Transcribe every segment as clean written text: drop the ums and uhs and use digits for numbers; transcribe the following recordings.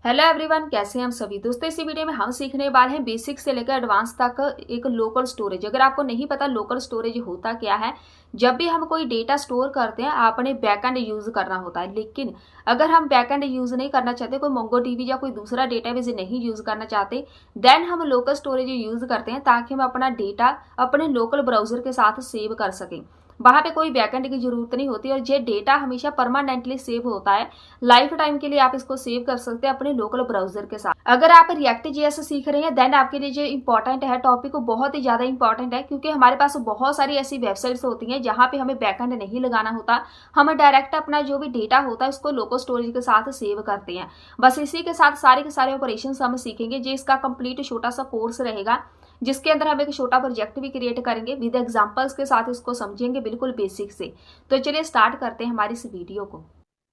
Hello everyone, कैसे हैं हम सभी दोस्तों। इसी वीडियो में हम सीखने वाले हैं बेसिक से लेकर एडवांस तक एक लोकल स्टोरेज। अगर आपको नहीं पता लोकल स्टोरेज होता क्या है, जब भी हम कोई डेटा स्टोर करते हैं आपने बैकएंड यूज करना होता है। लेकिन अगर हम बैकएंड यूज नहीं करना चाहते, कोई मोंगो डीबी या कोई दूसरा डेटाबेस नहीं यूज करना चाहते, देन हम लोकल स्टोरेज यूज करते हैं ताकि हम अपना डेटा अपने लोकल ब्राउजर के साथ सेव कर सकें। वहां पे कोई बैकएंड की जरूरत नहीं होती और ये डेटा हमेशा परमानेंटली सेव होता है। लाइफ टाइम के लिए आप इसको सेव कर सकते हैं अपने लोकल ब्राउजर के साथ। अगर आप रिएक्ट जेएस सीख रहे हैं देन आपके लिए जो इंपॉर्टेंट है टॉपिक, वो बहुत ही ज्यादा इंपॉर्टेंट है, क्योंकि हमारे पास बहुत सारी ऐसी वेबसाइट्स होती हैं जहां पे हमें बैकएंड नहीं लगाना होता। हम डायरेक्ट अपना जो भी डेटा होता है उसको लोकल स्टोरेज के साथ सेव करते हैं। बस इसी के साथ सारे के सारे ऑपरेशन हम सीखेंगे। जो इसका कंप्लीट छोटा सा कोर्स रहेगा, जिसके अंदर हम एक छोटा प्रोजेक्ट भी क्रिएट करेंगे विद एग्जांपल्स के साथ, इसको समझेंगे बिल्कुल बेसिक से। तो चलिए स्टार्ट करते हैं हमारी इस वीडियो को।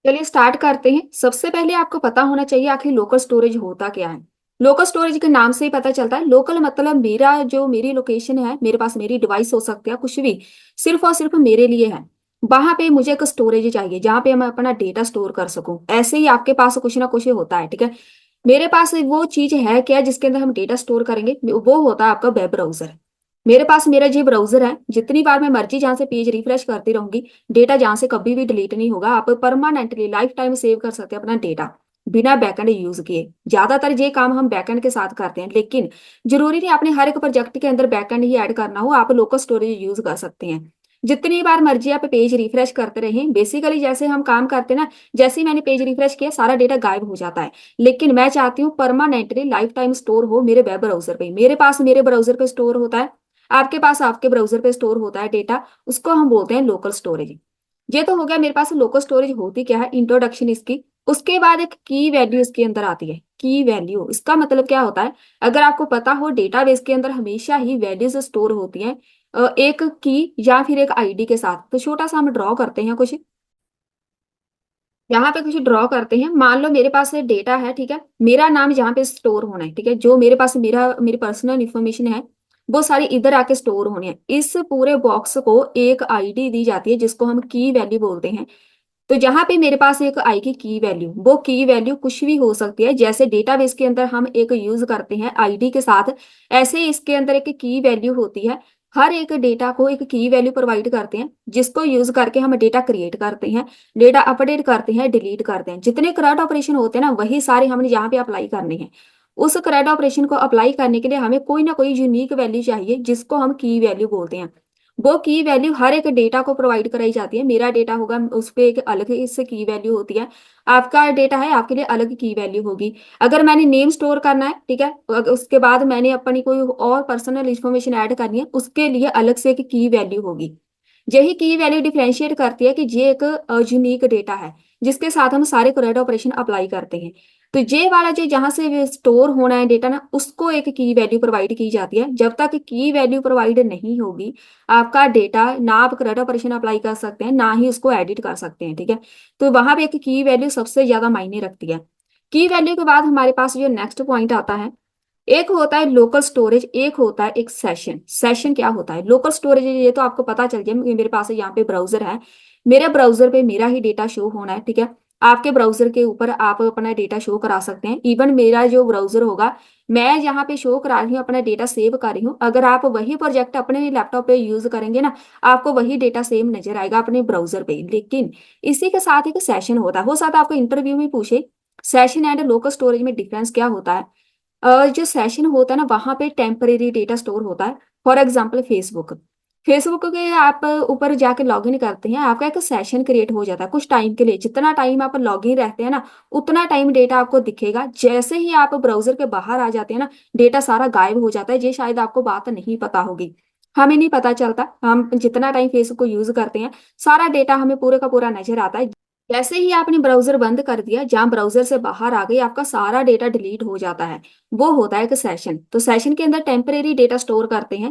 चलिए स्टार्ट करते हैं। सबसे पहले आपको पता होना चाहिए आखिर लोकल स्टोरेज होता क्या है। लोकल स्टोरेज के नाम से ही पता चलता है। लोकल मतलब मेरी लोकेशन है, मेरे पास मेरी डिवाइस हो सकती है, कुछ भी सिर्फ और सिर्फ मेरे लिए है। वहां पे मुझे एक स्टोरेज चाहिए जहां पे मैं अपना डेटा स्टोर कर सकूं। ऐसे ही आपके पास कुछ ना कुछ होता है, ठीक है। मेरे पास वो चीज है क्या जिसके अंदर हम डेटा स्टोर करेंगे, वो होता है आपका वेब ब्राउजर। मेरे पास मेरा ये ब्राउजर है, जितनी बार मैं मर्जी जहां से पेज रिफ्रेश करती रहूंगी, डेटा जहां से कभी भी डिलीट नहीं होगा। आप परमानेंटली लाइफ टाइम सेव कर सकते हैं अपना डेटा बिना बैकएंड यूज किए। ज्यादातर ये काम हम बैकएंड के साथ करते हैं, लेकिन जरूरी नहीं आपने हर एक प्रोजेक्ट के अंदर बैकएंड ही ऐड करना हो। आप लोकल स्टोरेज यूज कर सकते हैं जितनी बार मर्जी आप पेज रिफ्रेश करते रहें। बेसिकली जैसे हम काम करते हैं ना, जैसे ही मैंने पेज रिफ्रेश किया सारा डेटा गायब हो जाता है। लेकिन मैं चाहती हूँ परमानेंटली लाइफ टाइम स्टोर हो मेरे वेब ब्राउजर पे। मेरे पास मेरे ब्राउजर पे स्टोर होता है, आपके पास आपके ब्राउजर पे स्टोर होता है डेटा। उसको हम बोलते हैं लोकल स्टोरेज। ये तो हो गया मेरे पास लोकल स्टोरेज होती क्या है, इंट्रोडक्शन इसकी। उसके बाद एक की वैल्यू इसके अंदर आती है। की वैल्यू इसका मतलब क्या होता है, अगर आपको पता हो डेटाबेस के अंदर हमेशा ही वैल्यूज स्टोर होती हैं एक की या फिर एक आईडी के साथ। तो छोटा सा हम ड्रॉ करते हैं कुछ, यहाँ पे कुछ ड्रॉ करते हैं। मान लो मेरे पास डेटा है, ठीक है, मेरा नाम यहाँ पे स्टोर होना है, ठीक है। जो मेरे पास मेरी पर्सनल इंफॉर्मेशन है वो सारी इधर आके स्टोर होनी है। इस पूरे बॉक्स को एक आईडी दी जाती है जिसको हम की वैल्यू बोलते हैं। तो जहां पे मेरे पास एक आएगी की वैल्यू, वो की वैल्यू कुछ भी हो सकती है। जैसे डेटाबेस के अंदर हम एक यूज करते हैं आईडी के साथ, ऐसे ही इसके अंदर एक की वैल्यू होती है। हर एक डेटा को एक की वैल्यू प्रोवाइड करते हैं जिसको यूज करके हम डेटा क्रिएट करते हैं, डेटा अपडेट करते हैं, डिलीट करते हैं। जितने करंट ऑपरेशन होते हैं ना, वही सारे हमने यहाँ पे अप्लाई करने हैं। उस करंट ऑपरेशन को अप्लाई करने के लिए हमें कोई ना कोई यूनिक वैल्यू चाहिए जिसको हम की वैल्यू बोलते हैं। वो की वैल्यू हर एक डेटा को प्रोवाइड कराई जाती है। मेरा डेटा होगा उस पर एक अलग इससे की वैल्यू होती है, आपका डेटा है आपके लिए अलग की वैल्यू होगी। अगर मैंने नेम स्टोर करना है, ठीक है, उसके बाद मैंने अपनी कोई और पर्सनल इंफॉर्मेशन ऐड करनी है, उसके लिए अलग से एक की वैल्यू होगी। यही की वैल्यू डिफरेंशिएट करती है कि ये एक यूनिक डेटा है जिसके साथ हम सारे करेक्ट ऑपरेशन अप्लाई करते हैं। तो ये वाला जो जहां से स्टोर होना है डेटा ना, उसको एक की वैल्यू प्रोवाइड की जाती है। जब तक की वैल्यू प्रोवाइड नहीं होगी आपका डेटा, ना आप करेक्ट ऑपरेशन अप्लाई कर सकते हैं ना ही उसको एडिट कर सकते हैं, ठीक है। तो वहां पे एक की वैल्यू सबसे ज्यादा मायने रखती है। की वैल्यू के बाद हमारे पास जो नेक्स्ट पॉइंट आता है, एक होता है लोकल स्टोरेज, एक होता है एक सेशन। सेशन क्या होता है, लोकल स्टोरेज ये तो आपको पता चल गया। मेरे पास यहाँ पे ब्राउजर है, मेरे ब्राउजर पे मेरा ही डेटा शो होना है, ठीक है। आपके ब्राउजर के ऊपर आप अपना डेटा शो करा सकते हैं। इवन मेरा जो ब्राउजर होगा, मैं यहाँ पे शो करा रही हूँ, अपना डेटा सेव कर रही हूँ। अगर आप वही प्रोजेक्ट अपने लैपटॉप पे यूज करेंगे ना, आपको वही डेटा सेम नजर आएगा अपने ब्राउजर पे। लेकिन इसी के साथ एक सेशन होता है, हो सकता है आपको इंटरव्यू में पूछे सेशन एंड लोकल स्टोरेज में डिफरेंस क्या होता है। जो सेशन होता है ना, वहां पे टेम्परेरी डेटा स्टोर होता है। फॉर एग्जाम्पल फेसबुक, फेसबुक के आप ऊपर जाके लॉगिन करते हैं, आपका एक सेशन क्रिएट हो जाता है कुछ टाइम के लिए। जितना टाइम आप लॉगिन रहते हैं ना, उतना टाइम डेटा आपको दिखेगा। जैसे ही आप ब्राउजर के बाहर आ जाते हैं ना, डेटा सारा गायब हो जाता है। ये शायद आपको बात नहीं पता होगी, हमें नहीं पता चलता। हम जितना टाइम फेसबुक को यूज करते हैं सारा डेटा हमें पूरे का पूरा नजर आता है। जैसे ही आपने ब्राउजर बंद कर दिया, जहां ब्राउजर से बाहर आ गई, आपका सारा डेटा डिलीट हो जाता है। वो होता है एक सेशन। तो सेशन के अंदर टेम्परेरी डेटा स्टोर करते हैं।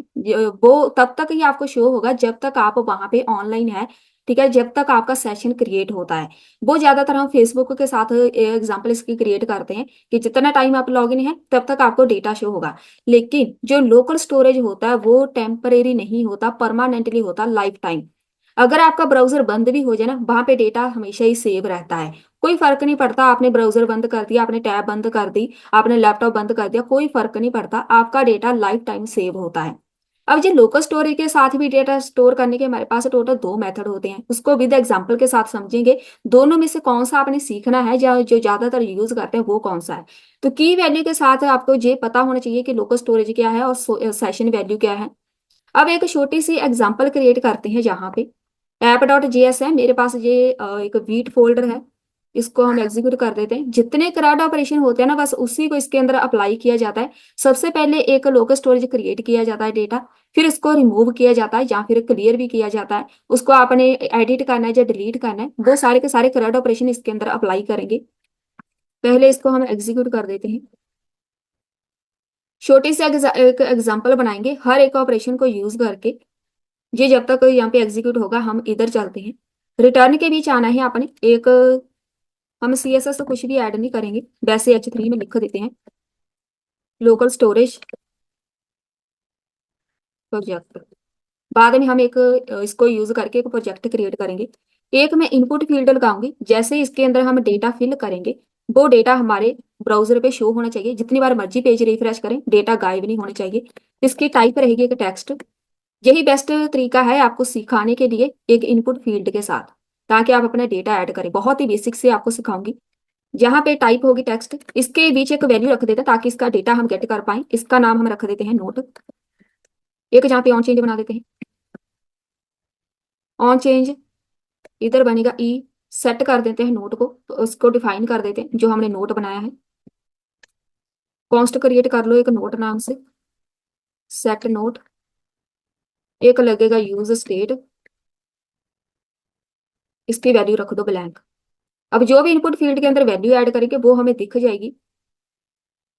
वो तब तक ही आपको शो होगा जब तक आप वहां पे ऑनलाइन है, ठीक है, जब तक आपका सेशन क्रिएट होता है। वो ज्यादातर हम फेसबुक के साथ एग्जांपल इसकी क्रिएट करते हैं कि जितना टाइम आप लॉग इन है तब तक आपको डेटा शो होगा। लेकिन जो लोकल स्टोरेज होता है वो टेम्परेरी नहीं होता, परमानेंटली होता, लाइफ टाइम। अगर आपका ब्राउजर बंद भी हो जाए ना, वहां पे डेटा हमेशा ही सेव रहता है। कोई फर्क नहीं पड़ता, आपने ब्राउजर बंद कर दिया, आपने टैब बंद कर दी, आपने लैपटॉप बंद कर दिया, कोई फर्क नहीं पड़ता, आपका डेटा लाइफ टाइम सेव होता है। अब ये लोकल स्टोरेज के साथ भी डेटा स्टोर करने के हमारे पास टोटल दो मेथड होते हैं, उसको विद एग्जांपल के साथ समझेंगे। दोनों में से कौन सा आपने सीखना है, या जो ज्यादातर यूज करते हैं वो कौन सा है। तो की वैल्यू के साथ आपको ये पता होना चाहिए कि लोकल स्टोरेज क्या है और सेशन वैल्यू क्या है। अब एक छोटी सी एग्जांपल क्रिएट करते हैं, जहाँ पे app.js है मेरे पास, ये एक वीट फोल्डर है, इसको हम एग्जीक्यूट कर देते हैं। जितने CRUD ऑपरेशन होते हैं ना, बस उसी को इसके अंदर अप्लाई किया जाता है। सबसे पहले एक लोकल स्टोरेज क्रिएट किया जाता है डेटा, फिर इसको रिमूव किया जाता है या फिर क्लियर भी किया जाता है। उसको आपने एडिट करना है या डिलीट करना है, वो सारे के सारे CRUD ऑपरेशन इसके अंदर अप्लाई करेंगे। पहले इसको हम एग्जीक्यूट कर देते हैं। छोटी सी एक एग्जाम्पल बनाएंगे हर एक ऑपरेशन को यूज करके। ये जब तक यहाँ पे एग्जीक्यूट होगा, हम इधर चलते हैं। रिटर्न के बीच आना है आपने एक, हम CSS तो कुछ भी ऐड नहीं करेंगे, वैसे H3 में लिख देते हैं लोकल स्टोरेज प्रोजेक्ट। बाद में हम एक इसको यूज करके एक प्रोजेक्ट क्रिएट करेंगे। एक मैं इनपुट फील्ड लगाऊंगी, जैसे ही इसके अंदर हम डेटा फिल करेंगे, वो डेटा हमारे ब्राउजर पे शो होना चाहिए। जितनी बार मर्जी पेज रिफ्रेश करें, डेटा गायब नहीं होना चाहिए। इसकी टाइप रहेगी एक टेक्स्ट। यही बेस्ट तरीका है आपको सिखाने के लिए एक इनपुट फील्ड के साथ, ताकि आप अपना डेटा ऐड करें। बहुत ही बेसिक से आपको सिखाऊंगी। यहाँ पे टाइप होगी टेक्स्ट, इसके बीच एक वैल्यू रख देते हैं ताकि इसका डेटा हम गेट कर पाए। इसका नाम हम रख देते हैं नोट। एक जहाँ पे ऑन चेंज बना देते हैं, ऑन चेंज इधर बनेगा ई। सेट कर देते हैं नोट को, तो उसको डिफाइन कर देते हैं जो हमने नोट बनाया है। कॉन्स्ट क्रिएट कर लो एक नोट नाम से, सेट नोट। एक लगेगा यूज स्टेट, इसकी वैल्यू रख दो ब्लैंक। अब जो भी इनपुट फील्ड के अंदर वैल्यू ऐड करेंगे वो हमें दिख जाएगी।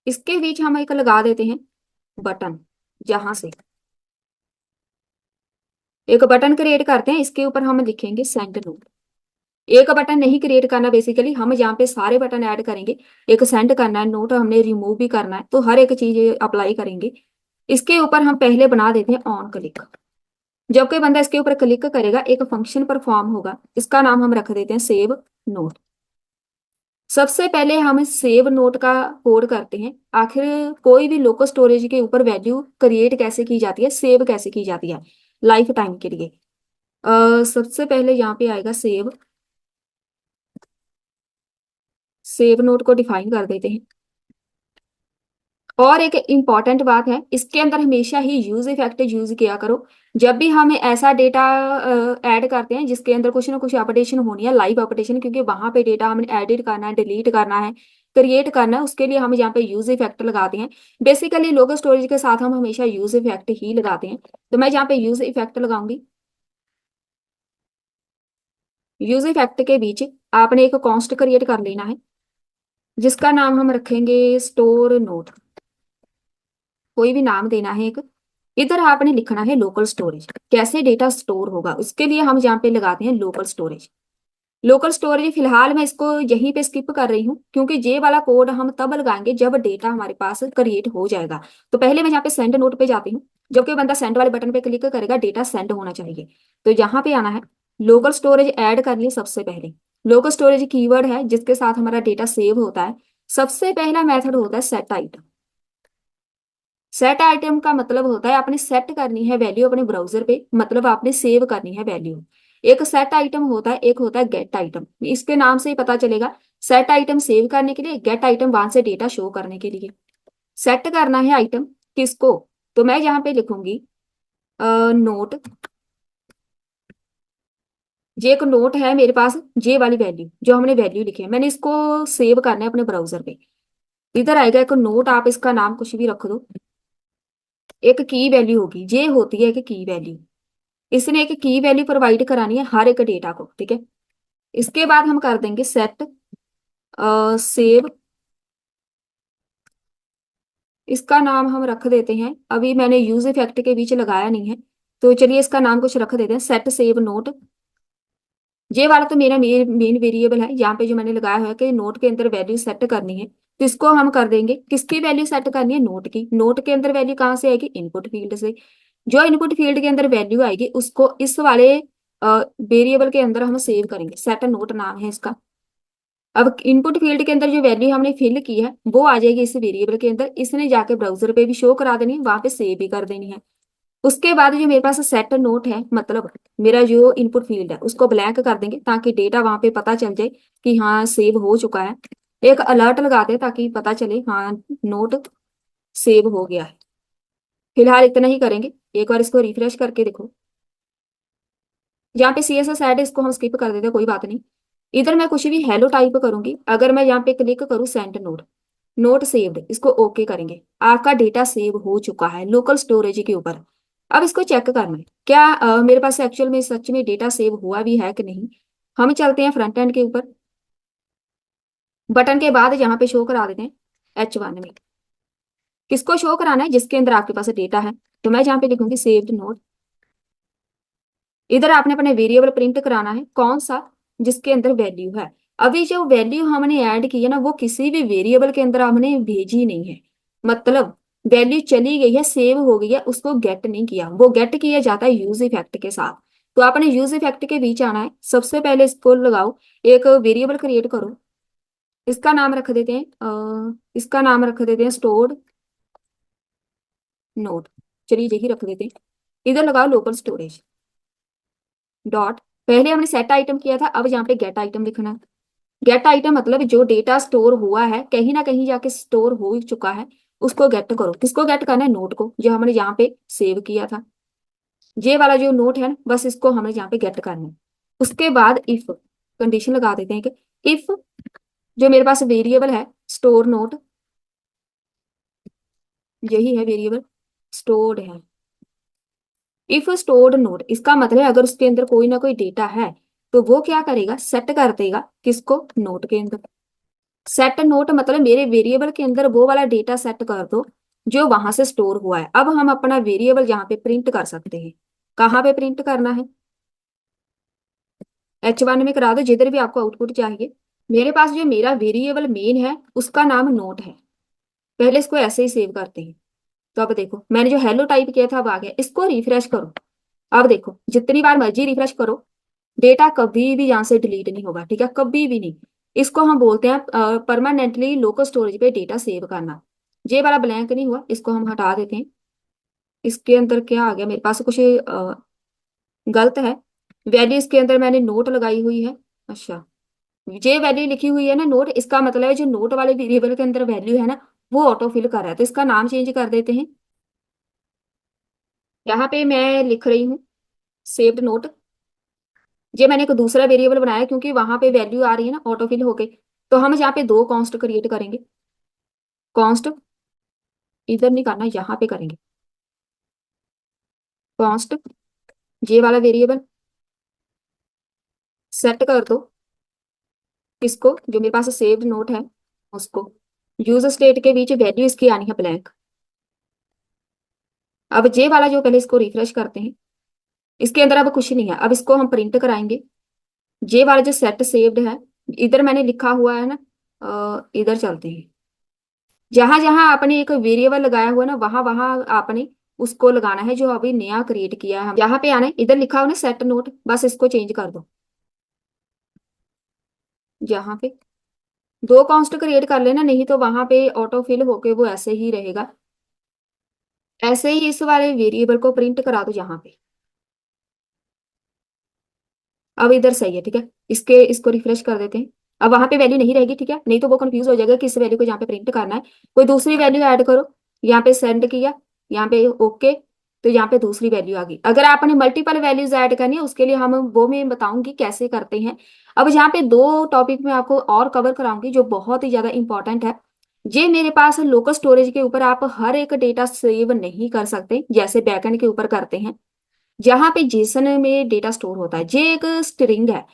इसके बीच हम एक लगा देते हैं बटन, जहां से एक बटन क्रिएट करते हैं, इसके ऊपर हम लिखेंगे सेंड नोट। एक बटन नहीं क्रिएट करना, बेसिकली हम यहाँ पे सारे बटन ऐड करेंगे। एक सेंड करना है नोट, हमने रिमूव भी करना है, तो हर एक चीज अप्लाई करेंगे। इसके ऊपर हम पहले बना देते हैं ऑन क्लिक। जब कोई बंदा इसके ऊपर क्लिक करेगा, एक फंक्शन परफॉर्म होगा, इसका नाम हम रख देते हैं सेव नोट। सबसे पहले हम सेव नोट का कोड करते हैं। आखिर कोई भी लोकल स्टोरेज के ऊपर वैल्यू क्रिएट कैसे की जाती है, सेव कैसे की जाती है लाइफ टाइम के लिए। सबसे पहले यहाँ पे आएगा सेव। सेव नोट को डिफाइन कर देते हैं। और एक इम्पॉर्टेंट बात है, इसके अंदर हमेशा ही यूज इफेक्ट यूज किया करो। जब भी हम ऐसा डेटा ऐड करते हैं जिसके अंदर कुछ ना कुछ अपडेशन होनी है, लाइव अपडेशन, क्योंकि वहां पे डेटा हमने एडिट करना है, डिलीट करना है, क्रिएट करना है, उसके लिए हम यहाँ पे यूज इफेक्ट लगाते हैं। बेसिकली लोकल स्टोरेज के साथ हम हमेशा यूज इफेक्ट ही लगाते हैं। तो मैं यहाँ पे यूज इफेक्ट लगाऊंगी। यूज इफेक्ट के बीच आपने एक कॉन्स्ट क्रिएट कर लेना है, जिसका नाम हम रखेंगे स्टोर नोट। कोई भी नाम देना है एक। इधर आपने लिखना है लोकल स्टोरेज। कैसे डेटा स्टोर होगा उसके लिए हम यहाँ पे लगाते हैं लोकल स्टोरेज। लोकल स्टोरेज फिलहाल मैं इसको यहीं पे स्किप कर रही हूँ, क्योंकि ये वाला कोड हम तब लगाएंगे जब डेटा हमारे पास क्रिएट हो जाएगा। तो पहले मैं यहाँ पे सेंड नोट पे जाती हूँ। जब कोई बंदा सेंड वाले बटन पे क्लिक करेगा, डेटा सेंड होना चाहिए। तो यहाँ पे आना है, लोकल स्टोरेज ऐड कर लिए। सबसे पहले लोकल स्टोरेज कीवर्ड है जिसके साथ हमारा डेटा सेव होता है। सबसे पहला मेथड होता है सेट आइटम। सेट आइटम का मतलब होता है आपने सेट करनी है वैल्यू अपने ब्राउजर पे, मतलब आपने सेव करनी है वैल्यू। एक सेट आइटम होता है, एक होता है गेट आइटम। इसके नाम से ही पता चलेगा, सेट आइटम सेव करने के लिए, गेट आइटम वहां से डेटा शो करने के लिए। सेट करना है आइटम किसको, तो मैं यहाँ पे लिखूंगी नोट। ये एक नोट है मेरे पास, जे वाली वैल्यू जो हमने वैल्यू लिखी है, मैंने इसको सेव करना है अपने ब्राउजर पे। इधर आएगा एक नोट, आप इसका नाम कुछ भी रख दो। एक की वैल्यू होगी, ये होती है एक की वैल्यू। इसने एक की वैल्यू प्रोवाइड करानी है हर एक डेटा को, ठीक है। इसके बाद हम कर देंगे सेट सेव। इसका नाम हम रख देते हैं, अभी मैंने यूज इफेक्ट के बीच लगाया नहीं है, तो चलिए इसका नाम कुछ रख देते हैं, सेट सेव नोट। ये वाला तो मेरा मेन वेरिएबल है, यहाँ पे जो मैंने लगाया हुआ है कि नोट के अंदर वैल्यू सेट करनी है। तो इसको हम कर देंगे, किसकी वैल्यू सेट करनी है, नोट की। नोट के अंदर वैल्यू कहाँ से आएगी, इनपुट फील्ड से। जो इनपुट फील्ड के अंदर वैल्यू आएगी उसको इस वाले वेरिएबल के अंदर हम सेव करेंगे। सेट नोट नाम है इसका। अब इनपुट फील्ड के अंदर जो वैल्यू हमने फिल की है वो आ जाएगी इस वेरिएबल के अंदर, इसने जाके ब्राउजर पे भी शो करा देनी है, वहां पे सेव भी कर देनी है। उसके बाद जो मेरे पास सेट नोट है, मतलब मेरा जो इनपुट फील्ड है उसको ब्लैंक कर देंगे ताकि डेटा वहां पे पता चल जाए कि हाँ सेव हो चुका है। एक अलर्ट लगाते हैं ताकि पता चले हाँ नोट सेव हो गया है। फिलहाल इतना ही करेंगे। एक बार इसको रिफ्रेश करके देखो। जहाँ पे CSS ऐड है इसको हम स्किप कर देते हैं, कोई बात नहीं। इधर मैं कुछ भी हेलो टाइप करूंगी, अगर मैं यहाँ पे क्लिक करूँ सेंड नोट, नोट सेव्ड, इसको ओके करेंगे, आपका डेटा सेव हो चुका है लोकल स्टोरेज के ऊपर। अब इसको चेक करना है क्या मेरे पास एक्चुअल में सच में डेटा सेव हुआ भी है कि नहीं। हम चलते हैं फ्रंट एंड के ऊपर, बटन के बाद यहाँ पे शो करा देते हैं H1 में। किसको शो कराना है, जिसके अंदर आपके पास डेटा है। तो मैं यहाँ पे लिखूंगी सेव्ड नोट। इधर आपने अपने वेरिएबल प्रिंट कराना है, कौन सा, जिसके अंदर वैल्यू है। अभी जो वैल्यू हमने ऐड की है ना वो किसी भी वेरिएबल के अंदर हमने भेजी नहीं है, मतलब वैल्यू चली गई है, सेव हो गई है, उसको गेट नहीं किया। वो गेट किया जाता है यूज इफेक्ट के साथ। तो आपने यूज इफेक्ट के बीच आना है, सबसे पहले इसको लगाओ, एक वेरिएबल क्रिएट करो, इसका नाम रख देते हैं इसका नाम रख देते हैं स्टोर्ड नोट। चलिए यही रख देते हैं। इधर लगाओ लोकल स्टोरेज डॉट, पहले हमने सेट आइटम किया था, अब यहाँ पे गेट आइटम लिखना है। गेट आइटम मतलब जो डेटा स्टोर हुआ है कहीं ना कहीं जाके स्टोर हो चुका है, उसको गेट करो। किसको गेट करना है, नोट को, जो हमने यहाँ पे सेव किया था। ये वाला जो नोट है ना बस इसको हमें यहाँ पे गेट करना है। उसके बाद इफ कंडीशन लगा देते हैं कि इफ जो मेरे पास वेरिएबल है स्टोर नोट, यही है वेरिएबल स्टोर्ड है। इफ स्टोर्ड नोट इसका मतलब है अगर उसके अंदर कोई ना कोई डेटा है तो वो क्या करेगा, सेट कर देगा किसको, नोट के अंदर। सेट नोट मतलब मेरे वेरिएबल के अंदर वो वाला डेटा सेट कर दो जो वहां से स्टोर हुआ है। अब हम अपना वेरिएबल यहाँ पे प्रिंट कर सकते हैं। कहाँ पे प्रिंट करना है, H1 में करा दो, जिधर भी आपको आउटपुट चाहिए। मेरे पास जो मेरा वेरिएबल मेन है उसका नाम नोट है, पहले इसको ऐसे ही सेव करते हैं। तो अब देखो मैंने जो हेलो टाइप किया था वो आ गया, इसको रिफ्रेश करो। अब देखो जितनी बार मर्जी रिफ्रेश करो, डेटा कभी भी यहाँ से डिलीट नहीं होगा, ठीक है, कभी भी नहीं। इसको हम बोलते हैं परमानेंटली लोकल स्टोरेज पे डेटा सेव करना। ये वाला ब्लैंक नहीं हुआ, इसको हम हटा देते हैं। इसके अंदर क्या आ गया, मेरे पास कुछ गलत है। वैल्यू इसके अंदर मैंने नोट लगाई हुई है। अच्छा, ये वैल्यू लिखी हुई है ना नोट, इसका मतलब है जो नोट वाले वेरिएबल के अंदर वैल्यू है ना वो ऑटो फिल कर रहा है, तो इसका नाम चेंज कर देते हैं। यहाँ पे मैं लिख रही हूँ सेव्ड नोट। ये मैंने एक दूसरा वेरिएबल बनाया क्योंकि वहां पे वैल्यू आ रही है ना ऑटो फिल होके। तो हम यहाँ पे दो कॉन्स्ट क्रिएट करेंगे। कॉन्स्ट इधर नहीं करना, यहाँ पे करेंगे कॉन्स्ट, ये वाला वेरिएबल सेट कर दो किसको, जो मेरे पास सेव्ड नोट है उसको। यूज स्टेट के बीच वैल्यू इसकी आनी है ब्लैंक। अब ये वाला जो पहले इसको रिफ्रेश करते हैं, इसके अंदर अब कुछ नहीं है, अब इसको हम प्रिंट कराएंगे। ये वाला जो सेट सेव्ड है, इधर मैंने लिखा हुआ है ना, इधर चलते हैं। जहां जहां आपने एक वेरिएबल लगाया हुआ है ना वहां वहां आपने उसको लगाना है जो अभी नया क्रिएट किया है। यहाँ पे आना है, इधर लिखा हुआ ना सेट नोट, बस इसको चेंज कर दो। यहाँ पे दो कांस्ट क्रिएट कर लेना, नहीं तो वहां पे ऑटो फिल होके वो ऐसे ही रहेगा। ऐसे ही इस वाले वेरिएबल को प्रिंट करा दो यहाँ पे। अब इधर सही है, ठीक है, इसको रिफ्रेश कर देते हैं। अब वहां पे वैल्यू नहीं रहेगी, ठीक है, नहीं तो वो कंफ्यूज हो जाएगा कि इस वैल्यू को यहाँ पे प्रिंट करना है। कोई दूसरी वैल्यू ऐड करो, यहाँ पे सेंड किया, यहाँ पे ओके, तो यहाँ पे दूसरी वैल्यू आ गई। अगर आपने मल्टीपल वैल्यूज ऐड करनी है उसके लिए हम वो मैं बताऊंगी कैसे करते हैं। अब यहाँ पे दो टॉपिक में आपको और कवर कराऊंगी जो बहुत ही ज्यादा इंपॉर्टेंट है। ये मेरे पास लोकल स्टोरेज के ऊपर आप हर एक डेटा सेव नहीं कर सकते जैसे बैकएंड के ऊपर करते हैं। जहां पे जेसन में डेटा स्टोर होता है, ये एक स्ट्रिंग है।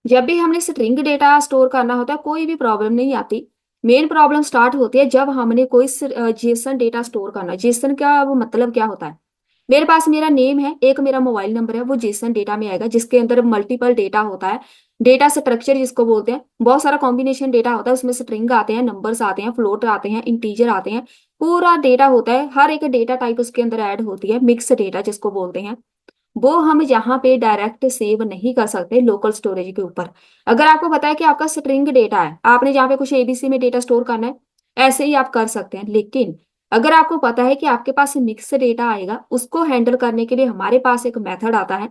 जब भी हमने स्ट्रिंग डेटा स्टोर करना होता है कोई भी प्रॉब्लम नहीं आती। मेन प्रॉब्लम स्टार्ट होती है जब हमने कोई जेसन डेटा स्टोर करना। जेसन का वो मतलब क्या होता है, मेरे पास मेरा नेम है, एक मेरा मोबाइल नंबर है, वो जेसन डेटा में आएगा जिसके अंदर मल्टीपल डेटा होता है। डेटा स्ट्रक्चर जिसको बोलते हैं, बहुत सारा कॉम्बिनेशन डेटा होता है, उसमें स्ट्रिंग आते हैं, नंबर्स आते हैं, फ्लोट आते हैं, इंटीजर आते हैं, पूरा डेटा होता है। हर एक डेटा टाइप उसके अंदर ऐड होती है, मिक्स डेटा जिसको बोलते हैं। वो हम यहाँ पे डायरेक्ट सेव नहीं कर सकते लोकल स्टोरेज के ऊपर। अगर आपको पता है कि आपका स्ट्रिंग डेटा है, आपने जहाँ पे कुछ एबीसी में डेटा स्टोर करना है, ऐसे ही आप कर सकते हैं। लेकिन अगर आपको पता है कि आपके पास मिक्स डेटा आएगा, उसको हैंडल करने के लिए हमारे पास एक मेथड आता है।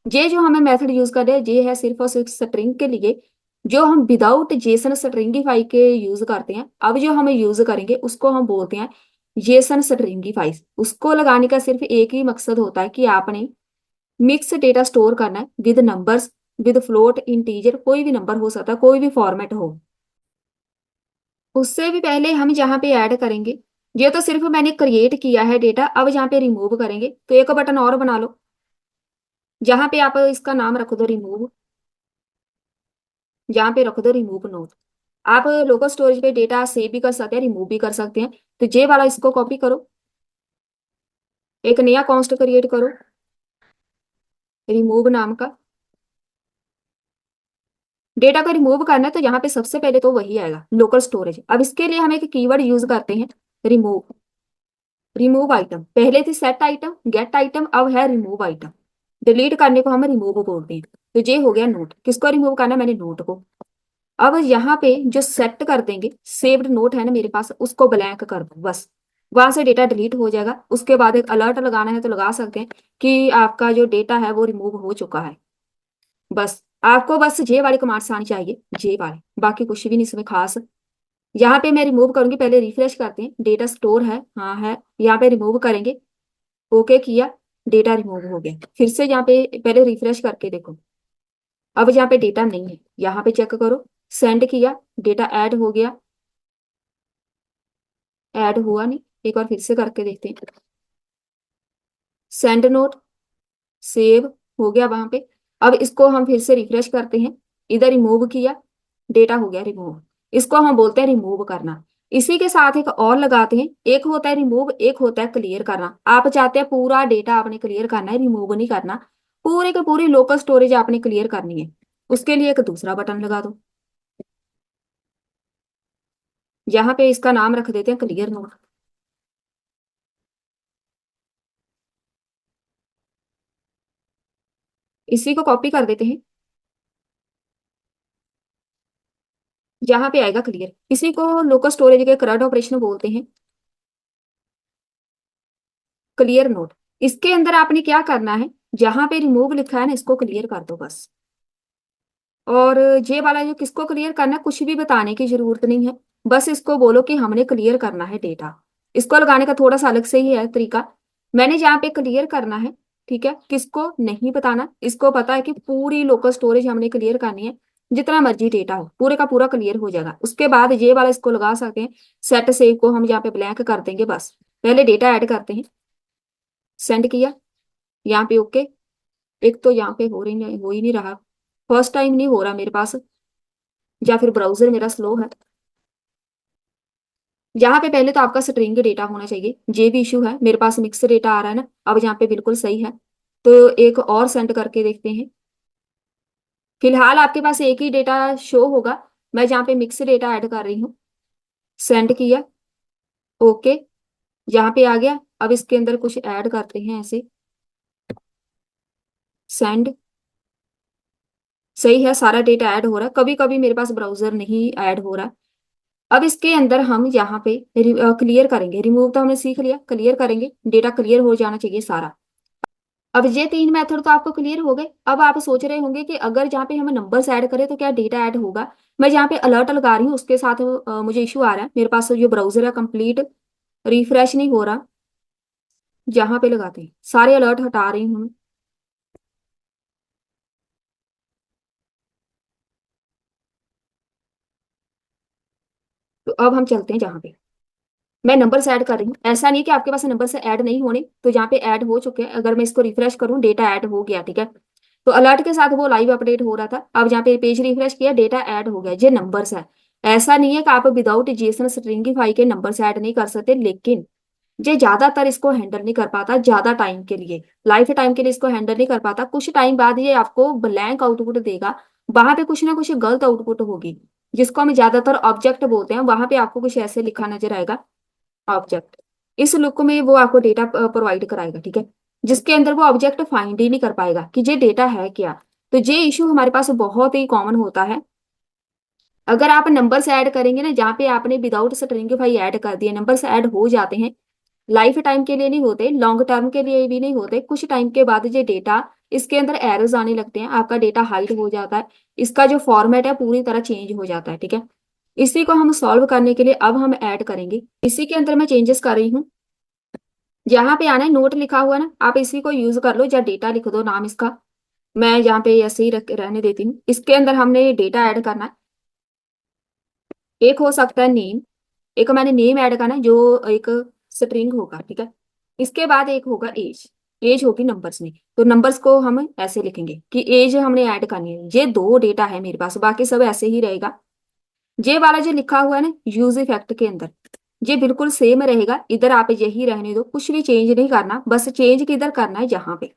ये जो हमें मेथड यूज कर रहे हैं, ये है सिर्फ और सिर्फ स्ट्रिंग के लिए, जो हम विदाउट जेसन स्ट्रिंगिफाई के यूज करते हैं। अब जो हमें यूज करेंगे उसको हम बोलते हैं जेसन स्ट्रिंगिफाई। उसको लगाने का सिर्फ एक ही मकसद होता है कि आपने मिक्स डेटा स्टोर करना है with numbers, with float, integer, कोई भी नंबर हो सकता है, कोई भी फॉर्मेट हो। उससे भी पहले हम जहाँ पे ऐड करेंगे, ये तो सिर्फ मैंने क्रिएट किया है डेटा। अब जहाँ पे रिमूव करेंगे तो एक बटन और बना लो, जहाँ पे आप इसका नाम रख दो रिमूव, जहाँ पे रख दो रिमूव नोट। आप लोकल स्टोरेज पे डेटा सेव भी कर सकते हैं, रिमूव भी कर सकते हैं। तो जे वाला इसको कॉपी करो, एक नया कॉन्स्ट क्रिएट करो रिमूव नाम का। डेटा को रिमूव करना है तो यहाँ पे सबसे पहले तो वही आएगा लोकल स्टोरेज। अब इसके लिए हम एक कीवर्ड यूज करते हैं रिमूव। रिमूव आइटम, पहले थी सेट आइटम, गेट आइटम, अब है रिमूव आइटम। डिलीट करने को हम रिमूव बोलते हैं। तो ये हो गया नोट, किसको रिमूव करना है, मैंने नोट को। अब यहाँ पे जो सेट कर देंगे, सेव्ड नोट है ना मेरे पास, उसको ब्लैंक कर दो बस। वहां से डेटा डिलीट हो जाएगा। उसके बाद एक अलर्ट लगाना है तो लगा सकते हैं कि आपका जो डेटा है वो रिमूव हो चुका है। बस आपको बस जे वाली कमांड से आनी चाहिए, जे वाली, बाकी कुछ भी नहीं इसमें खास। यहाँ पे मैं रिमूव करूंगी, पहले रिफ्रेश करते हैं, डेटा स्टोर है, हाँ है। यहाँ पे रिमूव करेंगे, ओके किया, डेटा रिमूव हो गया। फिर से यहाँ पे पहले रिफ्रेश करके देखो, अब यहाँ पे डेटा नहीं है, यहाँ पे चेक करो, सेंड किया, डेटा ऐड हो गया, ऐड हुआ नहीं। एक बार फिर से करके देखते हैं, सेंड नोट, सेव हो गया वहां पे। अब इसको हम फिर से रिफ्रेश करते हैं, इधर रिमूव किया, डेटा हो गया रिमूव। इसको हम बोलते हैं रिमूव करना। इसी के साथ एक और लगाते हैं, एक होता है रिमूव, एक होता है क्लियर करना। आप चाहते हैं पूरा डेटा आपने क्लियर करना है, रिमूव नहीं करना, पूरे के पूरी लोकल स्टोरेज आपने क्लियर करनी है। उसके लिए एक दूसरा बटन लगा दो, यहाँ पे इसका नाम रख देते हैं क्लियर नोट। इसी को कॉपी कर देते हैं, जहां पे आएगा क्लियर। इसी को लोकल स्टोरेज के करंट ऑपरेशन बोलते हैं, क्लियर नोट। इसके अंदर आपने क्या करना है, जहां पे रिमूव लिखा है ना, इसको क्लियर कर दो बस। और ये वाला जो किसको क्लियर करना है, कुछ भी बताने की जरूरत नहीं है, बस इसको बोलो कि हमने क्लियर करना है डेटा। इसको लगाने का थोड़ा सा अलग से ही है तरीका। मैंने जहाँ पे क्लियर करना है, ठीक है, किसको नहीं बताना, इसको पता है कि पूरी लोकल स्टोरेज हमने क्लियर करनी है, जितना मर्जी डेटा हो पूरे का पूरा क्लियर हो जाएगा। उसके बाद ये वाला इसको लगा सकते हैं, सेट सेव को हम यहाँ पे ब्लैंक कर देंगे बस। पहले डेटा ऐड करते हैं, सेंड किया, यहाँ पे ओके। एक तो यहाँ पे हो ही नहीं रहा, फर्स्ट टाइम नहीं हो रहा मेरे पास, या फिर ब्राउजर मेरा स्लो है। यहाँ पे पहले तो आपका स्ट्रिंग डेटा होना चाहिए, ये भी इशू है, मेरे पास मिक्स डेटा आ रहा है ना। अब यहाँ पे बिल्कुल सही है, तो एक और सेंड करके देखते हैं। फिलहाल आपके पास एक ही डेटा शो होगा, मैं जहाँ पे मिक्स डेटा ऐड कर रही हूँ। सेंड किया, ओके, यहाँ पे आ गया। अब इसके अंदर कुछ ऐड करते हैं ऐसे, सेंड, सही है, सारा डेटा ऐड हो रहा है। कभी कभी मेरे पास ब्राउजर नहीं ऐड हो रहा। अब इसके अंदर हम यहाँ पे क्लियर करेंगे, रिमूव तो हमने सीख लिया, क्लियर करेंगे, डेटा क्लियर हो जाना चाहिए सारा। अब ये तीन मेथड तो आपको क्लियर हो गए। अब आप सोच रहे होंगे कि अगर जहाँ पे हम नंबर्स ऐड करें तो क्या डेटा ऐड होगा। मैं जहाँ पे अलर्ट लगा रही हूँ उसके साथ मुझे इशू आ रहा है, मेरे पास जो ब्राउजर है कंप्लीट रिफ्रेश नहीं हो रहा। जहाँ पे लगाते हैं सारे अलर्ट हटा रही हूँ। तो अब हम चलते हैं जहाँ पे मैं नंबर्स ऐड कर रही हूँ। ऐसा नहीं कि आपके पास नंबर से ऐड नहीं होने, तो जहाँ पे ऐड हो चुके हैं, अगर मैं इसको रिफ्रेश करूँ डेटा ऐड हो गया, ठीक है। तो अलर्ट के साथ वो लाइव अपडेट हो रहा था, अब जहाँ पे पेज रिफ्रेश किया डेटा ऐड हो गया, ये नंबर्स है। ऐसा नहीं है कि आप विदाउट जेसन स्ट्रिंगिफाई के नंबर्स ऐड नहीं कर सकते, लेकिन ये ज्यादातर इसको हैंडल नहीं कर पाता, ज्यादा टाइम के लिए, लाइफ टाइम के लिए इसको हैंडल नहीं कर पाता। कुछ टाइम बाद ये आपको ब्लैंक आउटपुट देगा, वहां पे कुछ ना कुछ गलत आउटपुट होगी, जिसको हम ज्यादातर ऑब्जेक्ट बोलते हैं। वहां पे आपको कुछ ऐसे लिखा नजर आएगा, ऑब्जेक्ट। इस लुक में वो आपको डेटा प्रोवाइड कराएगा, ठीक है। जिसके अंदर वो ऑब्जेक्ट फाइंड ही नहीं कर पाएगा कि ये डेटा है क्या। तो ये इशू हमारे पास बहुत ही कॉमन होता है। अगर आप नंबर्स ऐड करेंगे ना, जहाँ पे आपने विदाउट स्ट्रिंगिफाई ऐड कर दिए, नंबर्स ऐड हो जाते हैं, लाइफ टाइम के लिए नहीं होते, लॉन्ग टर्म के लिए भी नहीं होते, कुछ टाइम के बाद ये डेटा, इसके अंदर एरर्स आने लगते हैं, आपका डेटा हाइड हो जाता है, इसका जो फॉर्मेट है पूरी तरह चेंज हो जाता है, ठीक है। इसी को हम सॉल्व करने के लिए अब हम ऐड करेंगे, इसी के अंदर मैं चेंजेस कर रही हूँ। जहाँ पे आना है नोट लिखा हुआ है ना, आप इसी को यूज कर लो, या डेटा लिख दो नाम इसका, मैं यहाँ पे ऐसे ही रहने देती हूँ। इसके अंदर हमने डेटा ऐड करना है, एक हो सकता है नेम, एक मैंने नेम ऐड करना है जो एक स्ट्रिंग होगा, ठीक है। इसके बाद एक होगा एज, एज होगी नंबर्स में, तो नंबर्स को हम ऐसे लिखेंगे कि एज हमने ऐड करनी है। ये दो डेटा है मेरे पास, बाकी सब ऐसे ही रहेगा। ये वाला जो लिखा हुआ है ना यूज इफेक्ट के अंदर, ये बिल्कुल सेम रहेगा, इधर आप यही रहने दो, कुछ भी चेंज नहीं करना, बस चेंज किधर करना है यहाँ पे।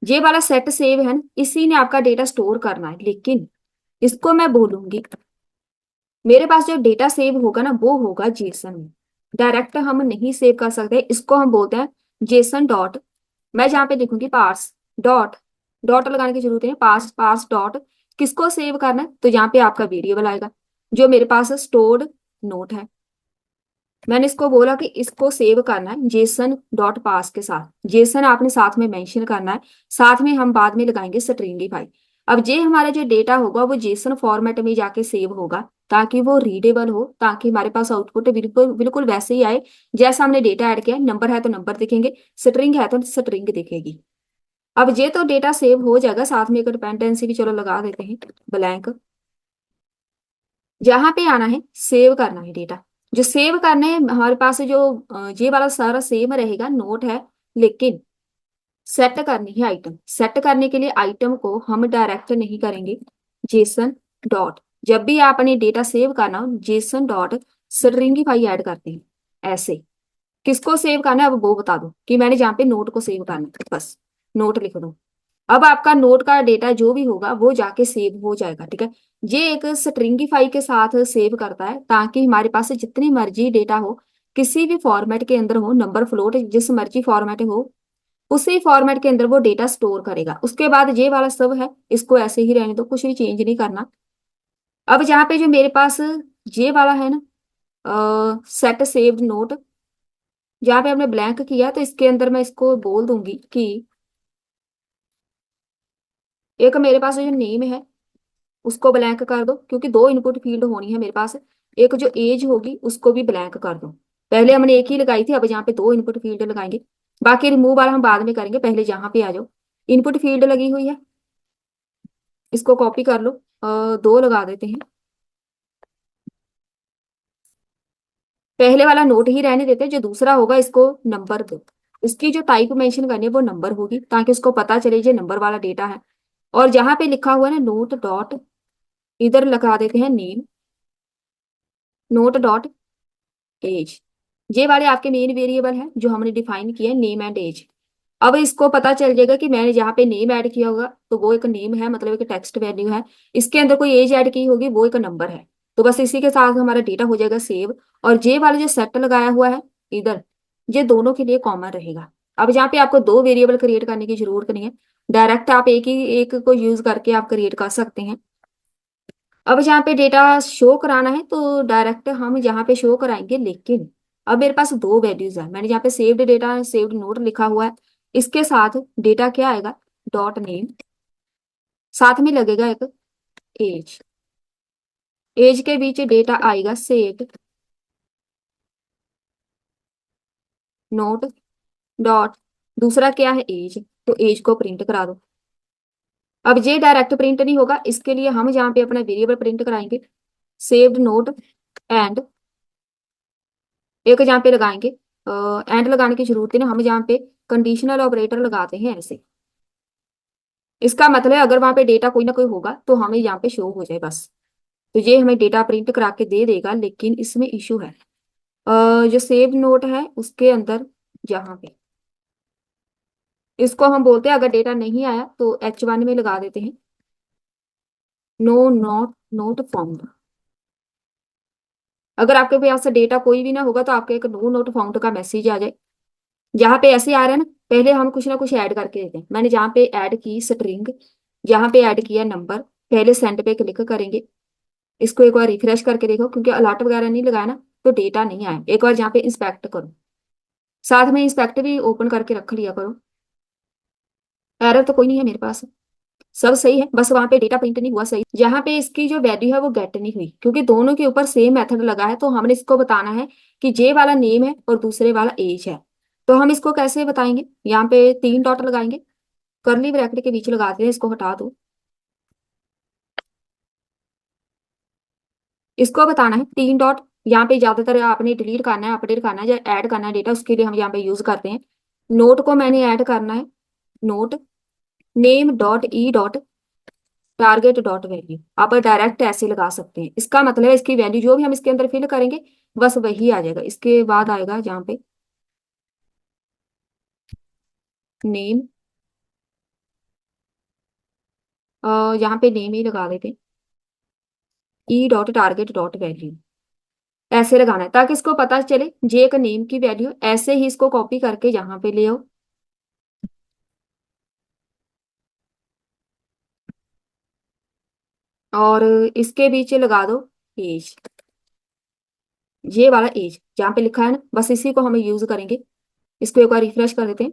ये वाला सेट सेव है ना, इसी ने आपका डेटा स्टोर करना है, लेकिन इसको मैं बोलूंगी, मेरे पास जो डेटा सेव होगा ना वो होगा जेसन में, डायरेक्ट हम नहीं सेव कर सकते, इसको हम बोलते हैं जेसन डॉट, मैं जहाँ पे लिखूंगी पार्स डॉट, डॉट लगाने की जरूरत है, पार्स पार्स डॉट, किसको सेव करना है, तो यहाँ पे आपका वेरिएबल आएगा जो मेरे पास स्टोर्ड नोट है। मैंने इसको बोला कि इसको सेव करना है जेसन डॉट पास के साथ, जेसन आपने साथ में मेंशन करना है, साथ में हम बाद में लगाएंगे स्ट्रिंगिफाई। अब ये हमारा जो डेटा होगा वो जेसन फॉर्मेट में जाके सेव होगा, ताकि वो रीडेबल हो, ताकि हमारे पास आउटपुट बिल्कुल बिल्कुल वैसे ही आए जैसा हमने डेटा ऐड किया, नंबर है तो नंबर दिखेंगे, स्ट्रिंग है तो स्ट्रिंग दिखेगी। अब ये तो डेटा सेव हो जाएगा, साथ में एक डिपेंडेंसी भी चलो लगा देते हैं ब्लैंक। जहां पे आना है सेव करना है डेटा, जो सेव करने है हमारे पास जो ये वाला सारा सेम रहेगा नोट है, लेकिन सेट करनी है आइटम, सेट करने के लिए आइटम को हम डायरेक्ट नहीं करेंगे, जेसन डॉट, जब भी आपने डेटा सेव करना हो जेसन डॉट स्ट्रिंगिफाई ऐड करते हैं ऐसे। किसको सेव करना है अब वो बता दो, कि मैंने जहाँ पे नोट को सेव करना है, बस नोट लिख दो। अब आपका नोट का डेटा जो भी होगा वो जाके सेव हो जाएगा, ठीक है। ये एक स्ट्रिंगिफाई के साथ सेव करता है, ताकि हमारे पास जितनी मर्जी डेटा हो, किसी भी फॉर्मेट के अंदर हो, नंबर फ्लोट जिस मर्जी फॉर्मेट हो, उसी फॉर्मेट के अंदर वो डेटा स्टोर करेगा। उसके बाद ये वाला सब है, इसको ऐसे ही रहने दो, कुछ भी चेंज नहीं करना। अब जहाँ पे जो मेरे पास ये वाला है ना सेट सेव्ड नोट, जहाँ पे हमने ब्लैंक किया, तो इसके अंदर मैं इसको बोल दूंगी कि एक मेरे पास जो नेम है उसको ब्लैंक कर दो, क्योंकि दो इनपुट फील्ड होनी है मेरे पास, एक जो एज होगी उसको भी ब्लैंक कर दो। पहले हमने एक ही लगाई थी, अब यहाँ पे दो इनपुट फील्ड लगाएंगे, बाकी रिमूव वाला हम बाद में करेंगे, पहले यहाँ पे आ जाओ। इनपुट फील्ड लगी हुई है, इसको कॉपी कर लो, दो लगा देते हैं, पहले वाला नोट ही रहने देते हैं, जो दूसरा होगा इसको नंबर दो, इसकी जो टाइप मेंशन करनी है वो नंबर होगी, ताकि उसको पता चले ये नंबर वाला डेटा है। और जहां पे लिखा हुआ है ना नोट डॉट, इधर लगा देते हैं नेम, नोट डॉट एज, ये वाले आपके मेन वेरिएबल हैं जो हमने डिफाइन किए हैं, नेम एंड एज। अब इसको पता चल जाएगा कि मैंने जहाँ पे नेम ऐड किया होगा तो वो एक नेम है, मतलब एक टेक्स्ट वैल्यू है, इसके अंदर कोई एज ऐड की होगी वो एक नंबर है। तो बस इसी के साथ हमारा डेटा हो जाएगा सेव। और जे वाला जो सेट लगाया हुआ है इधर, ये दोनों के लिए कॉमन रहेगा। अब जहाँ पे आपको दो वेरिएबल क्रिएट करने की जरूरत नहीं है, डायरेक्ट आप एक ही एक को यूज करके आप क्रिएट कर सकते हैं। अब जहाँ पे डेटा शो कराना है तो डायरेक्ट हम यहाँ पे शो कराएंगे, लेकिन अब मेरे पास दो वैल्यूज है, मैंने यहाँ पे सेव्ड डेटा सेव्ड नोट लिखा हुआ है, इसके साथ डेटा क्या आएगा डॉट नेम, साथ में लगेगा एक एज, एज के बीच डेटा आएगा सेव्ड नोट डॉट, दूसरा क्या है एज, तो एज को प्रिंट करा दो। अब ये डायरेक्ट प्रिंट नहीं होगा, इसके लिए हम यहाँ पे अपना वेरिएबल प्रिंट कराएंगे, सेव्ड नोट एंड, एक जहाँ पे लगाएंगे एंड लगाने की जरूरत है ना, हम जहाँ पे कंडीशनल ऑपरेटर लगाते हैं ऐसे, इसका मतलब है अगर वहां पे डेटा कोई ना कोई होगा तो हमें यहाँ पे शो हो जाए बस। तो ये हमें डेटा प्रिंट करा के दे देगा, लेकिन इसमें इशू है, जो सेव नोट है उसके अंदर यहाँ पे, इसको हम बोलते हैं अगर डेटा नहीं आया तो H1 में लगा देते हैं, नो नॉट नोट फाउंड। अगर आपके पास डेटा कोई भी ना होगा तो आपके एक नो नोट फाउंड का मैसेज आ जाए, जहाँ पे ऐसे आ रहा है ना, पहले हम कुछ ना कुछ ऐड करके देते हैं। मैंने जहाँ पे ऐड की स्ट्रिंग, जहाँ पे ऐड किया नंबर, पहले सेंड पे क्लिक करेंगे। इसको एक बार रिफ्रेश करके देखो, क्योंकि अलर्ट वगैरह नहीं लगाया ना तो डेटा नहीं आया। एक बार जहाँ पे इंस्पेक्ट करो, साथ में इंस्पेक्ट भी ओपन करके रख लिया करो। एरर तो कोई नहीं है मेरे पास, सब सही है, बस वहां पे डेटा प्रिंट नहीं हुआ सही। जहाँ पे इसकी जो वैल्यू है वो गेट नहीं हुई, क्योंकि दोनों के ऊपर सेम मेथड लगा है, तो हमने इसको बताना है कि जे वाला नेम है और दूसरे वाला एज है। तो हम इसको कैसे बताएंगे, यहाँ पे 3 डॉट लगाएंगे, कर्ली ब्रैकेट के बीच लगाते हैं, इसको हटा दो। इसको बताना है 3 डॉट। यहाँ पे ज्यादातर आपने डिलीट करना है, अपडेट करना है या ऐड करना है डेटा, उसके लिए हम यहाँ पे यूज करते हैं। नोट को मैंने ऐड करना है, note name dot E dot target dot value. आप डायरेक्ट ऐसे लगा सकते हैं, इसका मतलब है इसकी वैल्यू जो भी हम इसके अंदर फिल करेंगे बस वही आ जाएगा। इसके बाद आएगा जहाँ पे नेम, यहाँ पे नेम ही लगा देते हैं, E dot target dot value. ऐसे लगाना है ताकि इसको पता चले जे का नेम की वैल्यू। ऐसे ही इसको कॉपी करके यहाँ पे ले आओ, और इसके बीच लगा दो एज, ये वाला एज जहाँ पे लिखा है ना, बस इसी को हमें यूज करेंगे। इसको एक बार रिफ्रेश कर देते हैं।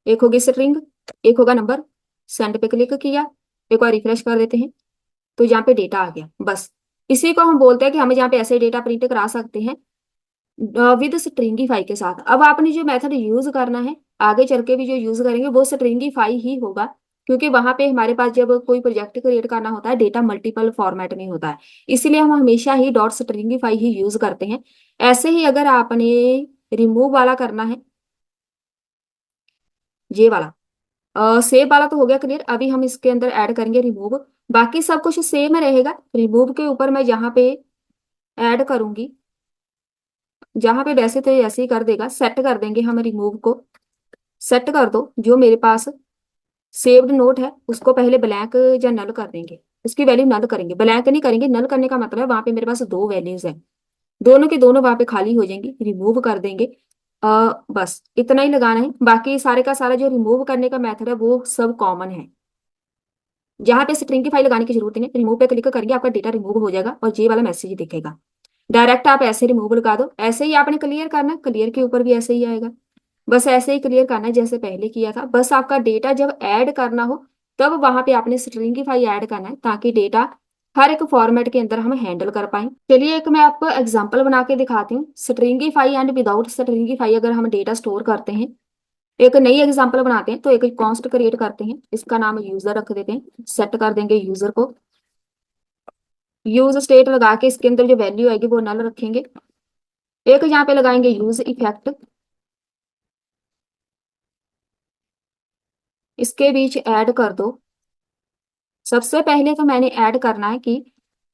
एक होगी स्ट्रिंग, एक होगा नंबर, सेंड पे क्लिक किया, एक बार रिफ्रेश कर देते हैं, तो यहाँ पे डेटा आ गया। बस इसी को हम बोलते हैं कि हमें यहाँ पे ऐसे डेटा प्रिंट करा सकते हैं विद स्ट्रिंगीफाई के साथ। अब आपने जो मेथड यूज करना है आगे चल के भी जो यूज करेंगे वो स्ट्रिंगीफाई ही होगा, क्योंकि वहां पे हमारे पास जब कोई प्रोजेक्ट क्रिएट करना होता है डेटा मल्टीपल फॉर्मेट में होता है, इसलिए हम हमेशा ही डॉट स्ट्रिंगीफाई ही यूज करते हैं। ऐसे ही अगर आपने रिमूव वाला करना है, ये वाला सेव वाला तो हो गया क्लियर। अभी हम इसके अंदर ऐड करेंगे रिमूव। बाकी सब कुछ सेम रहेगा, रिमूव के ऊपर मैं जहाँ पे ऐड करूंगी, जहां पे वैसे तो ये ऐसे ही कर देगा, सेट कर देंगे हम रिमूव को। सेट कर दो, जो मेरे पास सेव्ड नोट है उसको पहले ब्लैंक या नल कर देंगे, उसकी वैल्यू नल करेंगे, ब्लैंक नहीं करेंगे। नल करने का मतलब है वहां पे मेरे पास दो वैल्यूज है, दोनों की दोनों वहां पे खाली हो जाएंगी, रिमूव कर देंगे। बस इतना ही लगाना है, बाकी सारे का सारा जो रिमूव करने का मेथड है वो सब कॉमन है। जहां पे स्ट्रिंग की फाइल लगाने की जरूरत नहीं है, रिमूव पे क्लिक करेंगे आपका डेटा रिमूव हो जाएगा और ये वाला मैसेज दिखेगा। डायरेक्ट आप ऐसे रिमूव लगा दो। ऐसे ही आपने क्लियर करना है, क्लियर के ऊपर भी ऐसे ही आएगा। बस ऐसे ही क्लियर करना है जैसे पहले किया था। बस आपका डेटा जब ऐड करना हो तब वहां पे आपने स्ट्रिंगीफाई ऐड करना है, ताकि डेटा हर एक फॉर्मेट के अंदर हम हैंडल कर पाए। चलिए एक मैं आपको एग्जांपल बना के दिखाती हूँ, स्ट्रिंगीफाई एंड विदाउट स्ट्रिंगीफाई अगर हम डेटा स्टोर करते हैं। एक नई एग्जांपल बनाते हैं, तो एक कॉन्स्ट क्रिएट करते हैं, इसका नाम यूजर रख देते हैं, सेट कर देंगे यूजर को। यूज स्टेट लगा के इसके अंदर जो वैल्यू आएगी वो नल रखेंगे। एक यहाँ पे लगाएंगे यूज इफेक्ट, इसके बीच ऐड कर दो। सबसे पहले तो मैंने ऐड करना है कि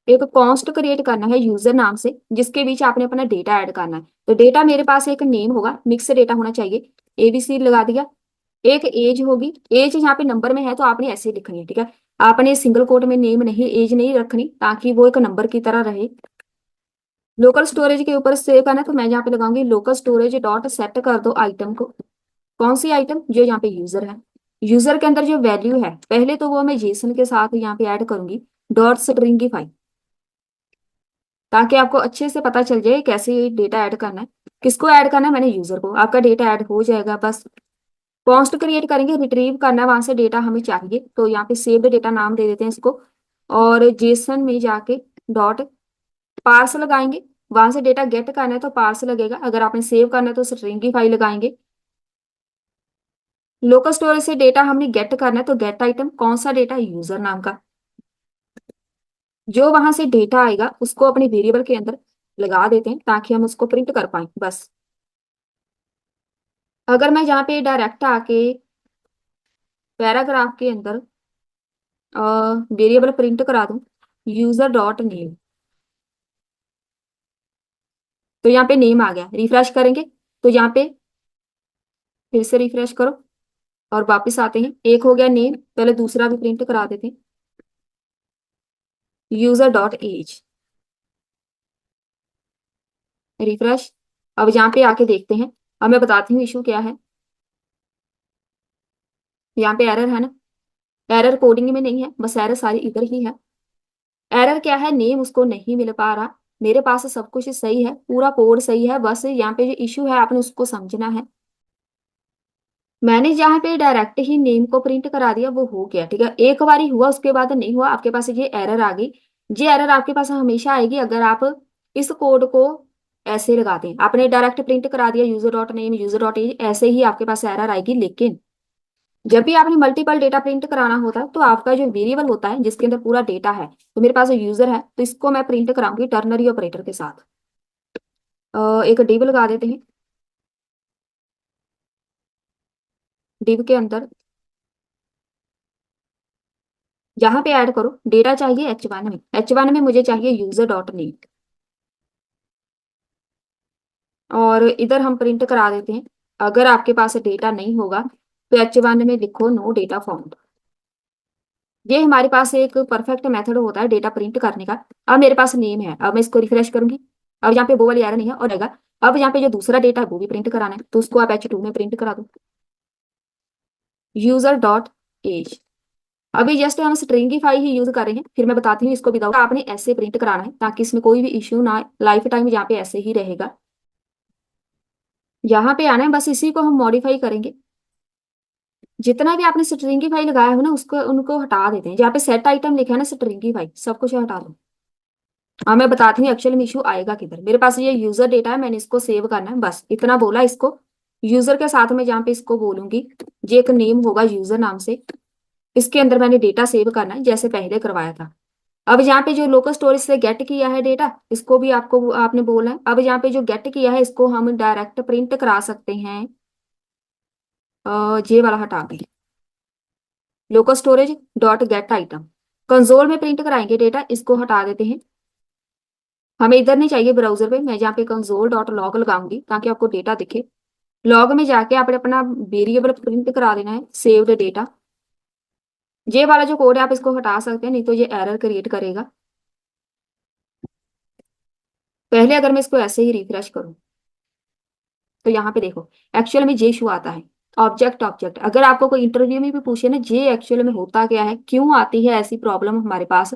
एक कॉन्स्ट क्रिएट करना है यूजर नाम से, जिसके बीच आपने अपना डेटा ऐड करना है। तो डेटा मेरे पास एक नेम होगा, मिक्स डेटा होना चाहिए, एबीसी लगा दिया। एक एज होगी, एज यहाँ पे नंबर में है तो आपने ऐसे लिखनी है, ठीक है। आपने सिंगल कोट में नेम नहीं, एज नहीं रखनी, ताकि वो एक नंबर की तरह रहे। लोकल स्टोरेज के ऊपर सेव करना है, तो मैं यहाँ पे लगाऊंगी लोकल स्टोरेज डॉट सेट कर दो आइटम को। कौन सी आइटम, जो यहाँ पे यूजर है। यूजर के अंदर जो वैल्यू है पहले तो वो मैं जेसन के साथ यहाँ पे ऐड करूंगी, डॉट स्ट्रिंगीफाई, ताकि आपको अच्छे से पता चल जाए कैसे डेटा ऐड करना है। किसको ऐड करना है, मैंने यूजर को। आपका डेटा ऐड हो जाएगा। बस कॉन्स्ट क्रिएट करेंगे, रिट्रीव करना है वहां से डेटा हमें चाहिए, तो यहाँ पे सेव्ड डेटा नाम दे देते हैं इसको। और जेसन में जाके डॉट पार्स लगाएंगे, वहां से डेटा गेट करना है तो पार्स लगेगा, अगर आपने सेव करना है तो स्ट्रिंगीफाई लगाएंगे। लोकल स्टोरेज से डेटा हमने गेट करना है, तो गेट आइटम कौन सा डेटा, यूजर नाम का। जो वहां से डेटा आएगा उसको अपने वेरिएबल के अंदर लगा देते हैं, ताकि हम उसको प्रिंट कर पाए। बस अगर मैं यहाँ पे डायरेक्ट आके पैराग्राफ के अंदर वेरिएबल प्रिंट करा दूं, यूजर डॉट नेम, तो यहाँ पे नेम आ गया। रिफ्रेश करेंगे तो यहाँ पे फिर से रिफ्रेश करो और वापस आते हैं, एक हो गया नेम। पहले दूसरा भी प्रिंट करा देते हैं, यूजर डॉट एज, रिफ्रेश। अब यहाँ पे आके देखते हैं, अब मैं बताती हूँ इशू क्या है। यहाँ पे एरर है ना, एरर कोडिंग में नहीं है, बस एरर सारी इधर ही है। एरर क्या है, नेम उसको नहीं मिल पा रहा। मेरे पास सब कुछ सही है, पूरा कोड सही है, बस यहाँ पे जो इशू है आपने उसको समझना है। मैंने जहाँ पे डायरेक्ट ही नेम को प्रिंट करा दिया वो हो गया, ठीक है। एक बार ही हुआ, उसके बाद नहीं हुआ, आपके पास ये एरर आ गई। ये एरर आपके पास हमेशा आएगी अगर आप इस कोड को ऐसे लगाते हैं। आपने डायरेक्ट प्रिंट करा दिया user dot name user dot age, ऐसे ही आपके पास एरर आएगी। लेकिन जब भी आपने मल्टीपल डेटा प्रिंट कराना होता है तो आपका जो वेरिएबल होता है जिसके अंदर पूरा डेटा है, तो मेरे पास यूजर है तो इसको मैं प्रिंट कराऊंगी टर्नरी ऑपरेटर के साथ। एक डिव लगा देते हैं। डिव के अंदर यहाँ पे ऐड करो, डेटा चाहिए H1 में, H1 में मुझे चाहिए यूजर डॉट नेम। और इधर हम प्रिंट करा देते हैं। अगर आपके पास डेटा नहीं होगा तो H1 में लिखो नो डेटा फाउंड। ये हमारे पास एक परफेक्ट मेथड होता है डेटा प्रिंट करने का। अब मेरे पास नेम है, अब मैं इसको रिफ्रेश करूंगी। अब यहाँ पे वो वाली एरर नहीं है और रहेगा। अब यहाँ पे जो दूसरा डेटा है वो भी प्रिंट कराना है, तो उसको आप H2 में प्रिंट करा दो, यूजर डॉट एज। अभी जस्ट हम स्ट्रिंगिफाई ही यूज कर रहे हैं, फिर मैं बताती हूँ इसको विदाउट। आपने ऐसे प्रिंट कराना है ताकि इसमें कोई भी इश्यू ना, लाइफ टाइम यहाँ पे ऐसे ही रहेगा। यहाँ पे आना है, बस इसी को हम मॉडिफाई करेंगे। जितना भी आपने स्ट्रिंगिफाई लगाया हो ना उसको उनको हटा देते हैं। जहाँ पे सेट आइटम लिखा है ना स्ट्रिंगिफाई, सब कुछ हटा दो। हाँ मैं बताती हूँ एक्चुअल में इशू आएगा किधर। मेरे पास ये यूजर डेटा है, मैंने इसको सेव करना है, बस इतना बोला इसको। यूजर के साथ में जहाँ पे इसको बोलूंगी, ये एक नेम होगा यूजर नाम से, इसके अंदर मैंने डेटा सेव करना है जैसे पहले करवाया था। अब यहाँ पे जो लोकल स्टोरेज से गेट किया है डेटा, इसको भी आपको आपने बोला है। अब यहाँ पे जो गेट किया है इसको हम डायरेक्ट प्रिंट करा सकते हैं। ये वाला हटा दें, local storage dot gate item. Console में प्रिंट कराएंगे डेटा, इसको हटा देते हैं। हमें इधर नहीं चाहिए ब्राउजर पे, मैं यहाँ पे कंसोल डॉट लॉग लगाऊंगी ताकि आपको डेटा दिखे। लॉग में जाके आपने अपना वेरिएबल प्रिंट करा देना है सेव्ड डेटा। ये वाला जो कोड है आप इसको हटा सकते हैं, नहीं तो ये एरर क्रिएट करेगा। पहले अगर मैं इसको ऐसे ही रिफ्रेश करूं तो यहाँ पे देखो एक्चुअल में ये इशू आता है। ऑब्जेक्ट ऑब्जेक्ट, अगर आपको कोई इंटरव्यू में भी पूछे ना ये एक्चुअल में होता क्या है, क्यों आती है ऐसी प्रॉब्लम हमारे पास,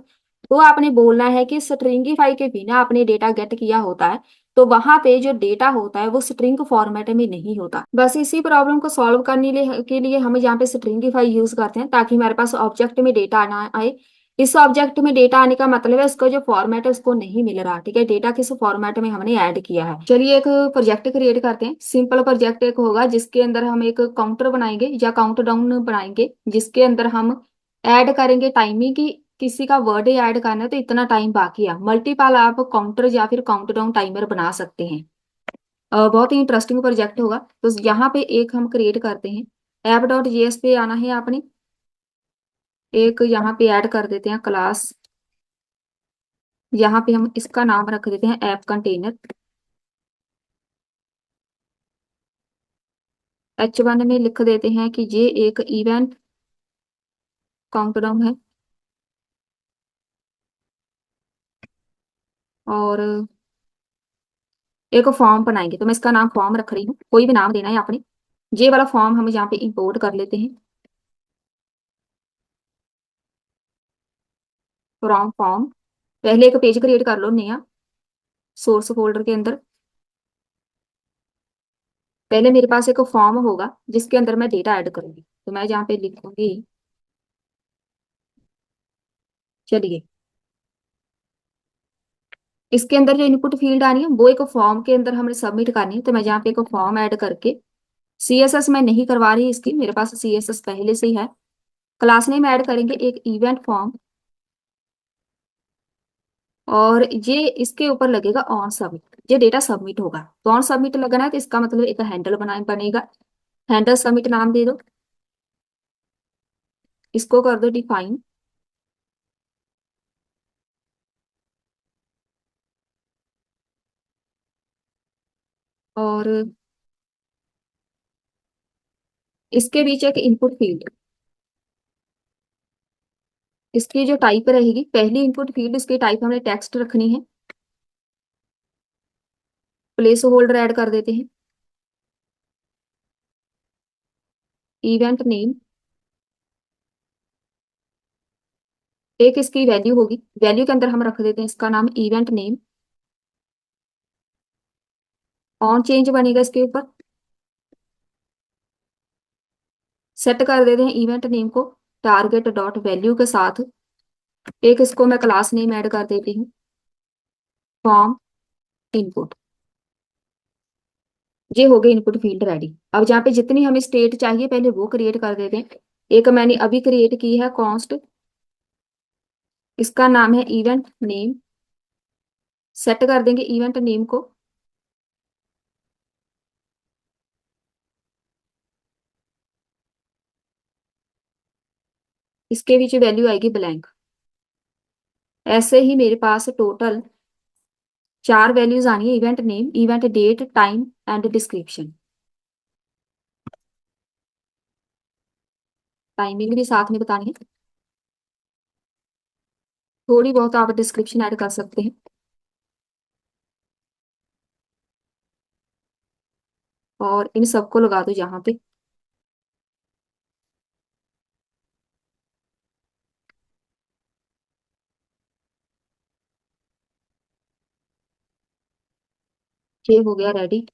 तो आपने बोलना है कि स्ट्रिंगिफाई के बिना आपने डेटा गेट किया होता है, तो वहां पे जो डेटा होता है वो स्ट्रिंग फॉर्मेट में नहीं होता। बस इसी प्रॉब्लम को सॉल्व करने के लिए हम यहाँ पे स्ट्रिंगिफाई यूज करते हैं ताकि हमारे पास ऑब्जेक्ट में डेटा ना आए। इस ऑब्जेक्ट में डेटा आने का मतलब है उसका जो फॉर्मेट है उसको नहीं मिल रहा, ठीक है। डेटा किस फॉर्मेट में हमने ऐड किया है। चलिए एक प्रोजेक्ट क्रिएट करते हैं। सिंपल प्रोजेक्ट एक होगा जिसके अंदर हम एक काउंटर बनाएंगे या काउंट डाउन बनाएंगे, जिसके अंदर हम ऐड करेंगे टाइमिंग की। किसी का वर्ड ऐड करना है तो इतना टाइम बाकी है, मल्टीपल आप काउंटर या फिर काउंट डाउन टाइमर बना सकते हैं। बहुत ही इंटरेस्टिंग प्रोजेक्ट होगा। तो यहाँ पे एक हम क्रिएट करते हैं। ऐप डॉट जेएस पे आना है आपने। एक यहाँ पे ऐड कर देते हैं क्लास। यहाँ पे हम इसका नाम रख देते हैं ऐप कंटेनर। H1 में लिख देते हैं कि ये एक इवेंट काउंटडाउन है। और एक फॉर्म बनाएंगे, तो मैं इसका नाम फॉर्म रख रही हूँ, कोई भी नाम देना है आपने। ये वाला फॉर्म हम यहाँ पे इंपोर्ट कर लेते हैं फ्रॉम फॉर्म। पहले एक पेज क्रिएट कर लो नया सोर्स फोल्डर के अंदर। पहले मेरे पास एक फॉर्म होगा जिसके अंदर मैं डेटा ऐड करूंगी, तो मैं यहाँ पे लिखूंगी। चलिए इसके अंदर जो इनपुट फील्ड आनी है वो एक फॉर्म के अंदर हमने सबमिट करनी है, तो मैं यहाँ पे एक फॉर्म ऐड करके सीएसएस मैं नहीं करवा रही इसकी, मेरे पास सीएसएस पहले से ही है। क्लास नेम ऐड करेंगे एक इवेंट फॉर्म। और ये इसके ऊपर लगेगा ऑन सबमिट, ये डेटा सबमिट होगा। तो ऑन सबमिट लगना है तो इसका मतलब एक हैंडल बनेगा। हैंडल सबमिट नाम दे दो, इसको कर दो डिफाइन। और इसके बीच एक इनपुट फील्ड, इसकी जो टाइप रहेगी पहली इनपुट फील्ड, इसकी टाइप हमने टेक्स्ट रखनी है। प्लेस होल्डर ऐड कर देते हैं। इवेंट नेम, एक इसकी वैल्यू होगी, वैल्यू के अंदर हम रख देते हैं इसका नाम इवेंट नेम। ऑन चेंज बनेगा इसके ऊपर, सेट कर देते हैं इवेंट नेम को टारगेट डॉट वैल्यू के साथ। एक इसको मैं क्लास नेम ऐड कर देती हूँ, फॉर्म इनपुट। ये हो गई इनपुट फील्ड रेडी। अब जहाँ पे जितनी हमें स्टेट चाहिए पहले वो क्रिएट कर देते हैं। एक मैंने अभी क्रिएट की है कॉन्स्ट, इसका नाम है इवेंट नेम। सेट कर देंगे इवेंट नेम को, इसके बीच वैल्यू आएगी ब्लैंक। ऐसे ही मेरे पास टोटल 4 वैल्यूज आनी है, event name, event date, time and description. Timing भी साथ में बतानी है, थोड़ी बहुत आप डिस्क्रिप्शन ऐड कर सकते हैं। और इन सबको लगा दो यहाँ पे। ये हो गया रेडी।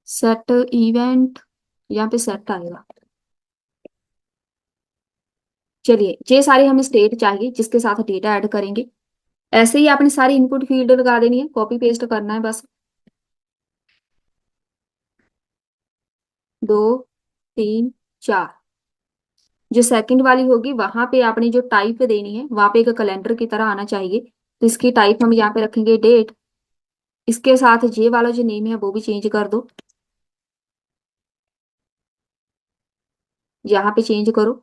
सेट इवेंट, यहाँ पे सेट आएगा। चलिए, ये सारे हमें स्टेट चाहिए जिसके साथ डेटा ऐड करेंगे। ऐसे ही आपने सारी इनपुट फील्ड लगा देनी है, कॉपी पेस्ट करना है बस। 2, 3, 4। जो सेकंड वाली होगी वहां पे आपने जो टाइप देनी है वहां पे एक कैलेंडर की तरह आना चाहिए, तो इसकी टाइप हम यहाँ पे रखेंगे डेट। इसके साथ जे वाला जो नेम है वो भी चेंज कर दो, यहाँ पे चेंज करो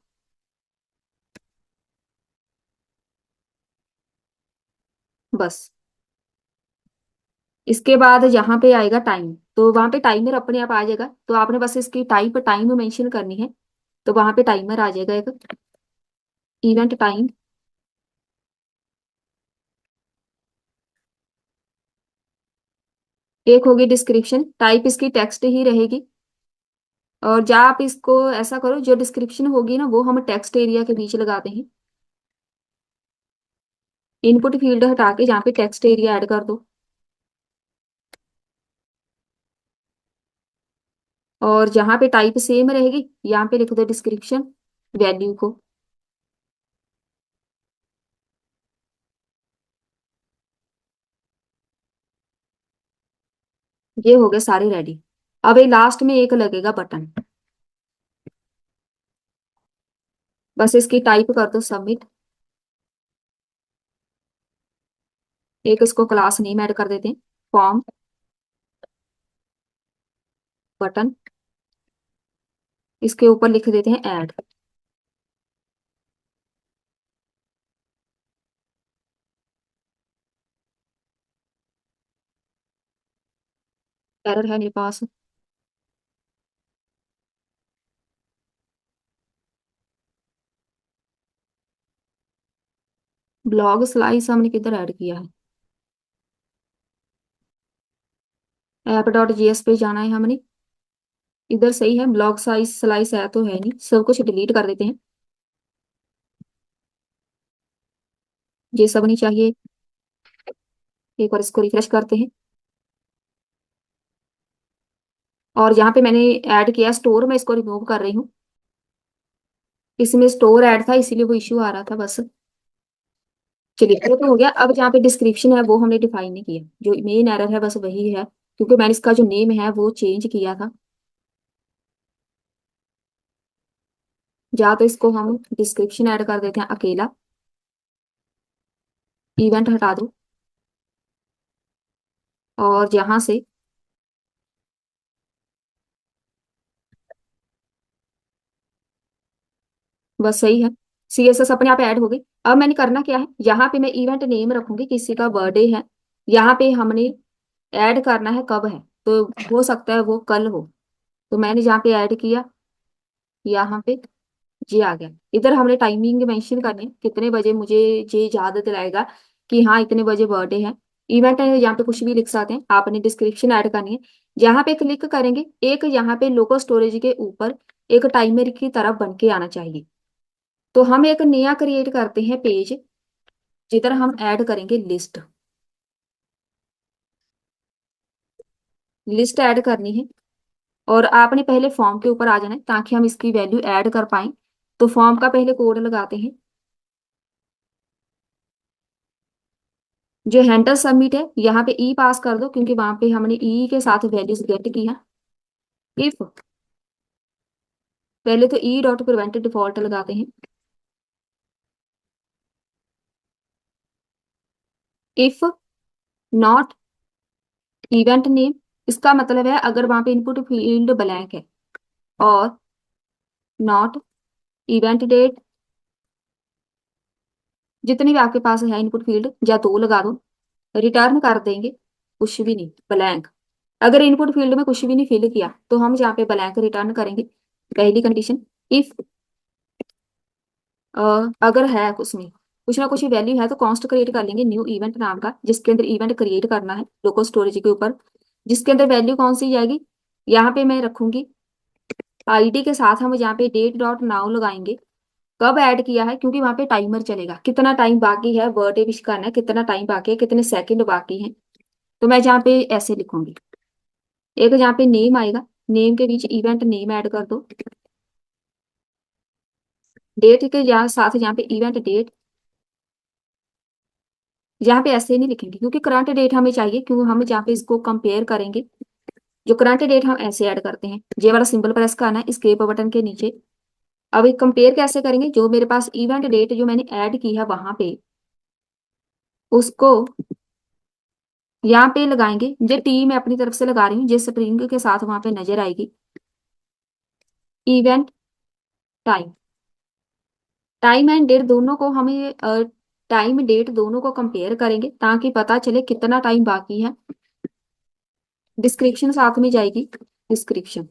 बस। इसके बाद यहाँ पे आएगा टाइम, तो वहां पे टाइमर अपने आप आ जाएगा, तो आपने बस इसकी टाइप टाइम मेंशन करनी है, तो वहां पे टाइमर आ जाएगा एक, इवेंट टाइम। एक होगी डिस्क्रिप्शन, टाइप इसकी टेक्स्ट ही रहेगी। और जहाँ आप इसको ऐसा करो, जो डिस्क्रिप्शन होगी ना वो हम टेक्स्ट एरिया के बीच लगाते हैं। इनपुट फील्ड हटा के जहाँ पे टेक्स्ट एरिया ऐड कर दो, और जहाँ पे टाइप सेम रहेगी यहाँ पे लिख दो डिस्क्रिप्शन वैल्यू को। ये हो गए सारे रेडी। अब ये लास्ट में एक लगेगा बटन, बस इसकी टाइप कर दो सबमिट। एक इसको क्लास नेम ऐड कर देते हैं, फॉर्म बटन। इसके ऊपर लिख देते हैं ऐड। एरर है मेरे पास। ब्लॉग स्लाइस हमने किधर ऐड किया है, ऐप डॉट जीएस पे जाना है हमने, इधर सही है। ब्लॉग साइज स्लाइस है तो है नहीं, सब कुछ डिलीट कर देते हैं, ये सब नहीं चाहिए। एक बार इसको रिफ्रेश करते हैं। और यहाँ पे मैंने ऐड किया स्टोर, मैं इसको रिमूव कर रही हूँ। इसमें स्टोर ऐड था इसीलिए वो इश्यू आ रहा था बस। चलिए वो तो हो गया। अब जहाँ पे डिस्क्रिप्शन है वो हमने डिफाइन नहीं किया, जो मेन एरर है बस वही है, क्योंकि मैंने इसका जो नेम है वो चेंज किया था। या तो इसको हम डिस्क्रिप्शन ऐड कर देते हैं अकेला, इवेंट हटा दो, और यहाँ से बस सही है। सीएसएस अपने आप ऐड हो गई। अब मैंने करना क्या है, यहाँ पे मैं इवेंट नेम रखूंगी, किसी का बर्थडे है, यहाँ पे हमने ऐड करना है कब है, तो हो सकता है वो कल हो, तो मैंने जहाँ पे ऐड किया यहाँ पे जी आ गया। इधर हमने टाइमिंग मेंशन करनी है, कितने बजे मुझे ये याद दिलाएगा कि हाँ इतने बजे बर्थडे है। इवेंट है, यहाँ पे कुछ भी लिख सकते हैं, आपने डिस्क्रिप्शन ऐड करनी है। जहाँ पे क्लिक करेंगे एक यहाँ पे लोकल स्टोरेज के ऊपर एक टाइमर की तरह बन के आना चाहिए। तो हम एक नया क्रिएट करते हैं पेज, जिधर हम ऐड करेंगे लिस्ट। लिस्ट ऐड करनी है और आपने पहले फॉर्म के ऊपर आ जाना है ताकि हम इसकी वैल्यू ऐड कर पाए। तो फॉर्म का पहले कोड लगाते हैं। जो हैंडल सबमिट है यहाँ पे ई पास कर दो, क्योंकि वहां पे हमने ई के साथ वैल्यूज गेट की है। इफ, पहले तो ई डॉट प्रिवेंट डिफॉल्ट लगाते हैं। इफ नॉट इवेंट नेम, इसका मतलब है अगर वहां पे इनपुट फील्ड ब्लैंक है, और नॉट इवेंट डेट, जितनी भी आपके पास है इनपुट फील्ड या दो लगा दो। रिटर्न कर देंगे कुछ भी नहीं, ब्लैंक। अगर इनपुट फील्ड में कुछ भी नहीं फिल किया तो हम यहाँ पे ब्लैंक रिटर्न करेंगे। पहली कंडीशन। इफ अगर है उसमें कुछ ना कुछ वैल्यू है तो कॉन्स्ट क्रिएट कर लेंगे न्यू इवेंट नाम का, जिसके अंदर इवेंट क्रिएट करना है लोकल स्टोरेज के ऊपर। जिसके अंदर वैल्यू कौन सी जाएगी, यहाँ पे मैं रखूंगी आईडी के साथ हम यहाँ पे डेट डॉट नाउ लगाएंगे। कब ऐड किया है, क्योंकि वहां पे टाइमर चलेगा, कितना टाइम बाकी है बर्थडे विश करना है, कितना टाइम बाकी है, कितने सेकंड बाकी हैं। तो मैं यहाँ पे ऐसे लिखूंगी। एक यहाँ पे नेम आएगा, नेम के बीच इवेंट नेम ऐड कर दो। डेट के साथ यहाँ पे इवेंट डेट, यहाँ पे ऐसे नहीं लिखेंगे क्योंकि करंट डेट हमें चाहिए, क्योंकि हम यहाँ पे इसको कंपेयर करेंगे। जो करंट डेट हम ऐसे ऐड करते हैं, ये वाला सिंबल प्रेस करना है escape बटन के नीचे। अब एक कंपेयर कैसे करेंगे, जो मेरे पास इवेंट डेट जो मैंने ऐड की है वहां पे उसको यहाँ पे लगाएंगे। ये टी मैं अपनी तरफ से लगा रही हूँ, जिस स्ट्रिंग के साथ वहां पे नजर आएगी। Event time, time and date दोनों को हमें टाइम डेट दोनों को कंपेयर करेंगे ताकि पता चले कितना टाइम बाकी है। डिस्क्रिप्शन साथ में जाएगी, डिस्क्रिप्शन।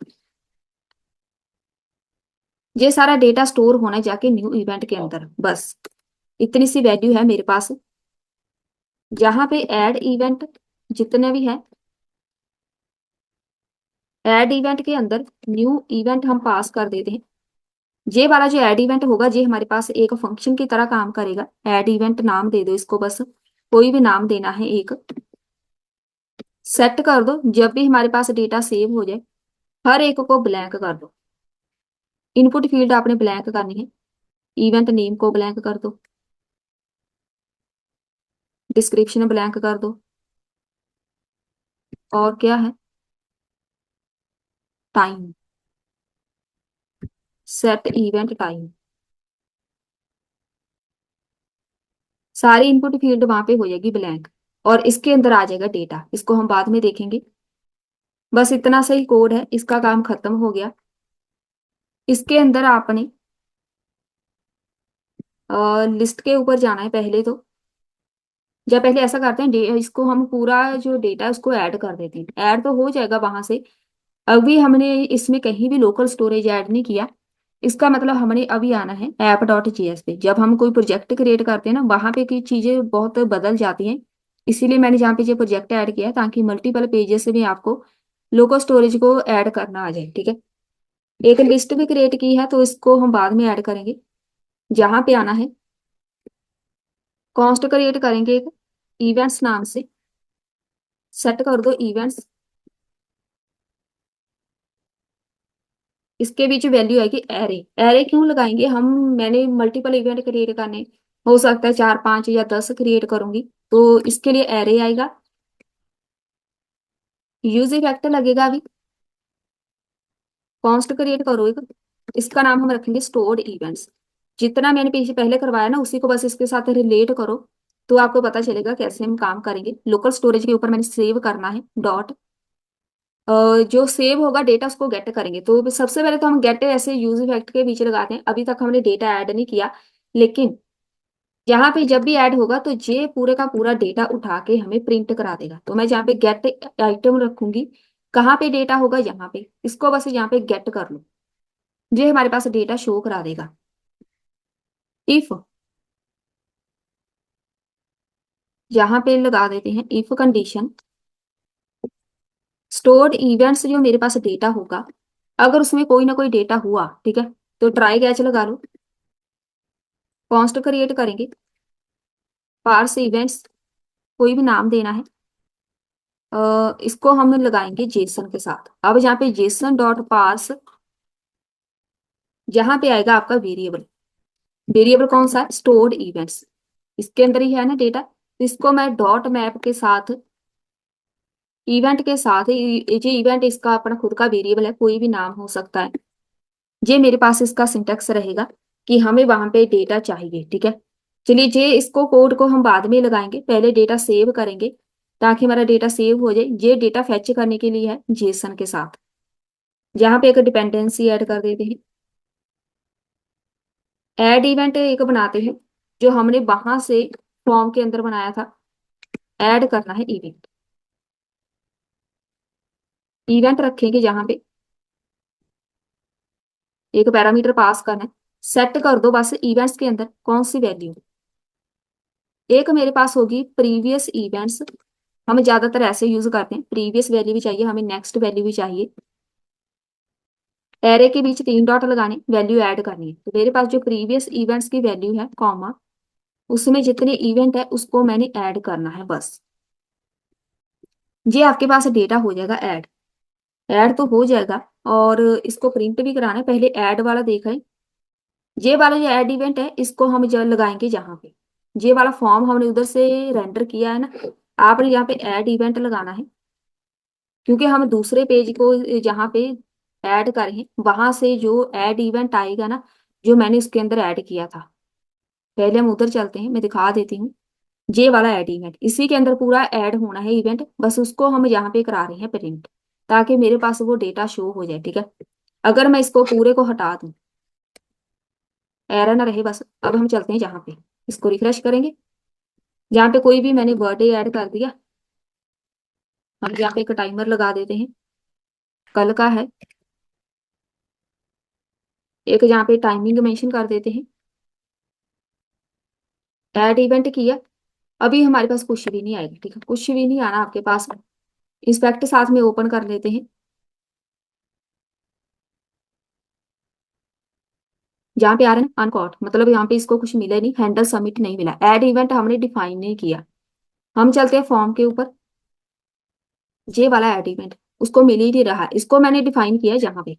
ये सारा डेटा स्टोर होना है जाके न्यू इवेंट के अंदर, बस इतनी सी वैल्यू है मेरे पास। जहां पे ऐड इवेंट जितने भी है, ऐड इवेंट के अंदर न्यू इवेंट हम पास कर देते हैं। ये वाला जो ऐड इवेंट होगा ये हमारे पास एक फंक्शन की तरह काम करेगा। ऐड इवेंट नाम दे दो इसको, बस कोई भी नाम देना है एक। सेट कर दो, जब भी हमारे पास डेटा सेव हो जाए हर एक को ब्लैंक कर दो। इनपुट फील्ड आपने ब्लैंक करनी है, इवेंट नेम को ब्लैंक कर दो, डिस्क्रिप्शन ब्लैंक कर दो, और क्या है, टाइम, सेट इवेंट टाइम। सारी इनपुट फील्ड वहां पे हो जाएगी ब्लैंक, और इसके अंदर आ जाएगा डेटा, इसको हम बाद में देखेंगे। बस इतना सही कोड है, इसका काम खत्म हो गया। इसके अंदर आपने लिस्ट के ऊपर जाना है पहले तो। या पहले ऐसा करते हैं, इसको हम पूरा जो डेटा है उसको ऐड कर देते हैं, ऐड तो हो जाएगा वहां से। अभी हमने इसमें कहीं भी लोकल स्टोरेज ऐड नहीं किया। इसका मतलब हमने अभी आना है ऐप डॉट जीएस पे। जब हम कोई प्रोजेक्ट क्रिएट करते हैं ना, वहां पे की चीजें बहुत बदल जाती हैं। इसीलिए मैंने यहाँ पे ये प्रोजेक्ट ऐड किया है ताकि मल्टीपल पेजेस से भी आपको लोकल स्टोरेज को ऐड करना आ जाए, ठीक है। एक लिस्ट भी क्रिएट की है तो इसको हम बाद में ऐड करेंगे। जहां पे आना है, कॉन्स्ट क्रिएट करेंगे एक इवेंट्स नाम से, सेट कर दो इवेंट्स। इसके बीच वैल्यू आएगी एरे। एरे क्यों लगाएंगे हम, मैंने मल्टीपल इवेंट क्रिएट करने, हो सकता है 4 5 या 10 क्रिएट करूंगी, तो इसके लिए एरे आएगा। यूज इफेक्ट लगेगा अभी, कॉन्स्ट क्रिएट करो एक, इसका नाम हम रखेंगे स्टोर्ड इवेंट्स। जितना मैंने पीछे पहले करवाया ना उसी को बस इसके साथ रिलेट करो, तो आपको पता चलेगा कैसे हम काम करेंगे। लोकल स्टोरेज के ऊपर मैंने सेव करना है डॉट, जो सेव होगा डेटा उसको गेट करेंगे। तो सबसे पहले तो हम गेट ऐसे यूज इफेक्ट के बीच लगाते हैं, अभी तक हमने डेटा ऐड नहीं किया। लेकिन यहाँ पे जब भी ऐड होगा तो ये पूरे का पूरा डेटा उठा के हमें प्रिंट करा देगा। तो मैं जहाँ पे गेट आइटम रखूंगी, कहाँ पे डेटा होगा, यहाँ पे, इसको बस यहाँ पे गेट कर लो, ये हमारे पास डेटा शो करा देगा। इफ यहाँ पे लगा देते हैं इफ कंडीशन स्टोर्ड इवेंट्स, जो मेरे पास डेटा होगा अगर उसमें कोई ना कोई डेटा हुआ, ठीक है, तो ट्राई कैच लगा लो, कॉन्स्ट क्रिएट करेंगे, पार्स इवेंट्स, कोई भी नाम देना है। इसको हम लगाएंगे जेसन के साथ। अब यहाँ पे जेसन डॉट पार्स, जहां पे आएगा आपका वेरिएबल, वेरिएबल कौन सा है, स्टोर्ड इवेंट्स, इसके अंदर ही है ना डेटा, तो इसको मैं डॉट मैप के साथ, इवेंट के साथ, ये इवेंट इसका अपना खुद का वेरिएबल है, कोई भी नाम हो सकता है। ये मेरे पास इसका सिंटेक्स रहेगा कि हमें वहां पे डेटा चाहिए, ठीक है। चलिए जे इसको कोड को हम बाद में लगाएंगे, पहले डेटा सेव करेंगे ताकि हमारा डेटा सेव हो जाए। ये डेटा फैच करने के लिए है जेसन के साथ, जहां पे एक डिपेंडेंसी ऐड कर देते हैं, ऐड इवेंट एक बनाते हैं जो हमने वहां से फॉर्म के अंदर बनाया था, ऐड करना है इवेंट, इवेंट रखेंगे जहां पे एक पैरामीटर पास करना है, सेट कर दो बस इवेंट्स के अंदर कौन सी वैल्यू, एक मेरे पास होगी प्रीवियस इवेंट्स, हम ज्यादातर ऐसे यूज करते हैं, प्रीवियस वैल्यू भी चाहिए हमें, नेक्स्ट वैल्यू भी चाहिए, एरे के बीच 3 डॉट लगाने, वैल्यू ऐड करनी है, तो मेरे पास जो प्रीवियस इवेंट्स की वैल्यू है कॉमा, उसमें जितने इवेंट है उसको मैंने ऐड करना है बस। ये आपके पास डेटा हो जाएगा ऐड, ऐड तो हो जाएगा, और इसको प्रिंट भी कराना है, पहले ऐड वाला देखा है, ये वाला जो ऐड इवेंट है इसको हम जब लगाएंगे जहां पे ये वाला फॉर्म हमने उधर से रेंडर किया है ना, आपने यहाँ पे ऐड इवेंट लगाना है, क्योंकि हम दूसरे पेज को जहाँ पे ऐड करें वहां से जो ऐड इवेंट आएगा ना, जो मैंने उसके अंदर ऐड किया था, पहले हम उधर चलते हैं, मैं दिखा देती हूँ। ये वाला ऐड इवेंट, इसी के अंदर पूरा ऐड होना है इवेंट, बस उसको हम यहाँ पे करा रहे हैं प्रिंट, ताकि मेरे पास वो डेटा शो हो जाए, ठीक है। अगर मैं इसको पूरे को हटा दूं, एरर ना रहे बस। अब हम चलते हैं जहाँ पे, इसको रिफ्रेश करेंगे, जहाँ पे कोई भी मैंने बर्थडे ऐड कर दिया, हम यहाँ पे एक टाइमर लगा देते हैं, कल का है, एक यहाँ पे टाइमिंग मेंशन कर देते हैं, ऐड इवेंट किया, अभी हमारे पास कुछ भी नहीं आएगा, ठीक है, कुछ भी नहीं आना आपके पास। इंस्पेक्ट साथ में ओपन कर लेते हैं, जहाँ पे आ रहा है ना अनकॉट, मतलब यहाँ पे इसको कुछ मिला नहीं, हैंडल सबमिट नहीं मिला, ऐड इवेंट हमने डिफाइन नहीं किया। हम चलते हैं फॉर्म के ऊपर, ये वाला ऐड इवेंट उसको मिल ही नहीं रहा, इसको मैंने डिफाइन किया जहाँ पे,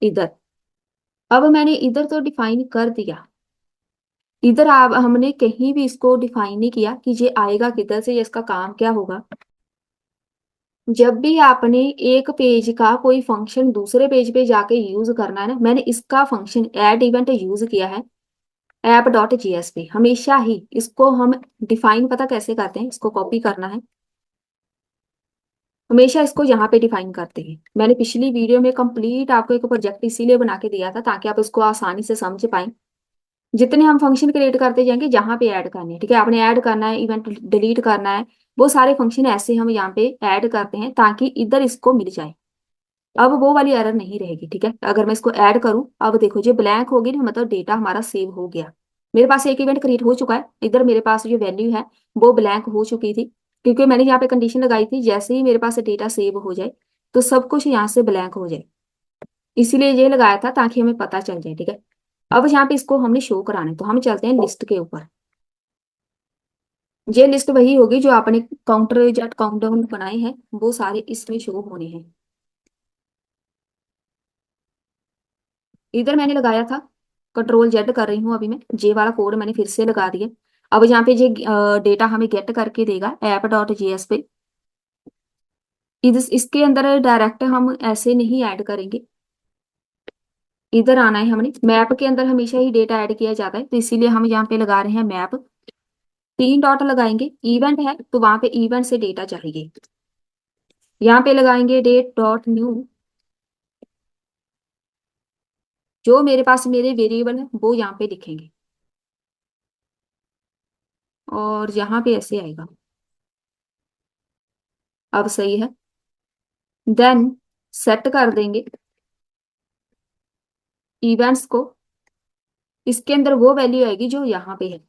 इधर। अब मैंने इधर तो डिफाइन कर दिया, इधर आप हमने कहीं भी इसको डिफाइन नहीं किया कि ये आएगा किधर से, ये इसका काम क्या होगा। जब भी आपने एक पेज का कोई फंक्शन दूसरे पेज पे जाके यूज करना है ना, मैंने इसका फंक्शन ऐड इवेंट यूज किया है ऐप डॉट जीएसपी, हमेशा ही इसको हम डिफाइन पता कैसे करते हैं, इसको कॉपी करना है, हमेशा इसको यहाँ पे डिफाइन करते हैं। मैंने पिछली वीडियो में कंप्लीट आपको एक प्रोजेक्ट इसीलिए बना के दिया था ताकि आप इसको आसानी से समझ पाएं। जितने हम फंक्शन क्रिएट करते जाएंगे जहाँ पे ऐड करने हैं, ठीक है, आपने ऐड करना है, इवेंट डिलीट करना है, वो सारे फंक्शन ऐसे हम यहाँ पे ऐड करते हैं ताकि इधर इसको मिल जाए। अब वो वाली एरर नहीं रहेगी, ठीक है। अगर मैं इसको ऐड करूं, अब देखो जो ब्लैंक होगी ना, मतलब डेटा हमारा सेव हो गया, मेरे पास एक इवेंट क्रिएट हो चुका है, इधर मेरे पास जो वैल्यू है वो ब्लैंक हो चुकी थी, क्योंकि मैंने यहाँ पे कंडीशन लगाई थी जैसे ही मेरे पास डेटा सेव हो जाए तो सब कुछ यहाँ से ब्लैंक हो जाए, इसीलिए ये लगाया था ताकि हमें पता चल जाए, ठीक है। अब यहाँ पे इसको हमने शो कराना है, तो हम चलते हैं लिस्ट के ऊपर, ये लिस्ट वही होगी जो आपने काउंटर या काउंटडाउन बनाए हैं, वो सारे इसमें शो होने हैं। इधर मैंने लगाया था, कंट्रोल जेड कर रही हूँ अभी मैं, जे वाला कोड मैंने फिर से लगा दिया। अब यहाँ पे ये डेटा हमें गेट करके देगा ऐप डॉट जीएस पे, इसके अंदर डायरेक्ट हम ऐसे नहीं ऐड करेंगे, इधर आना है हमने, मैप के अंदर हमेशा ही डेटा ऐड किया जाता है, तो इसीलिए हम यहाँ पे लगा रहे हैं मैप, 3 डॉट लगाएंगे, इवेंट है तो वहां पे इवेंट से डेटा चाहिए, यहाँ पे लगाएंगे डेट डॉट न्यू, जो मेरे पास मेरे वेरिएबल है वो यहाँ पे लिखेंगे, और यहाँ पे ऐसे आएगा, अब सही है। देन सेट कर देंगे इवेंट्स को, इसके अंदर वो वैल्यू आएगी जो यहाँ पे है,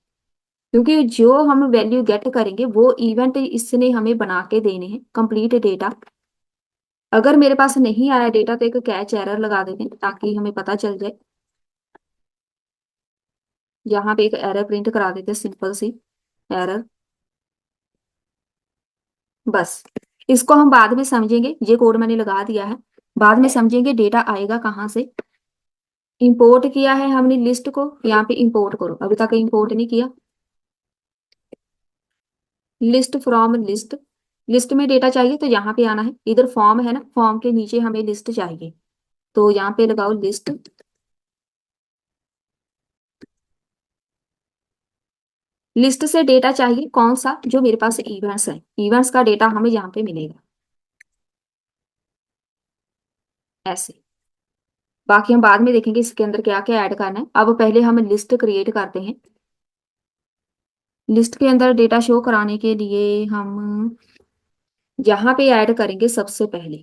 क्योंकि जो हम वैल्यू गेट करेंगे वो इवेंट इसने हमें बना के देने हैं, कंप्लीट डेटा। अगर मेरे पास नहीं आया डेटा तो एक कैच एरर लगा देते हैं ताकि हमें पता चल जाए। यहाँ पे एक एरर प्रिंट करा देते हैं, सिंपल सी एरर। बस इसको हम बाद में समझेंगे, ये कोड मैंने लगा दिया है, बाद में समझेंगे डेटा आएगा कहाँ से। इंपोर्ट किया है हमने लिस्ट को, यहाँ पे इंपोर्ट करो, अभी तक इंपोर्ट नहीं किया। लिस्ट फ्रॉम लिस्ट, लिस्ट में डेटा चाहिए तो यहाँ पे आना है, इधर फॉर्म है ना, फॉर्म के नीचे हमें लिस्ट चाहिए, तो यहाँ पे लगाओ लिस्ट। लिस्ट से डेटा चाहिए कौन सा, जो मेरे पास इवेंट्स है, इवेंट्स का डेटा हमें यहाँ पे मिलेगा ऐसे। बाकी हम बाद में देखेंगे इसके अंदर क्या क्या ऐड करना है, अब पहले हम लिस्ट क्रिएट करते हैं। लिस्ट के अंदर डेटा शो कराने के लिए हम यहाँ पे ऐड करेंगे सबसे पहले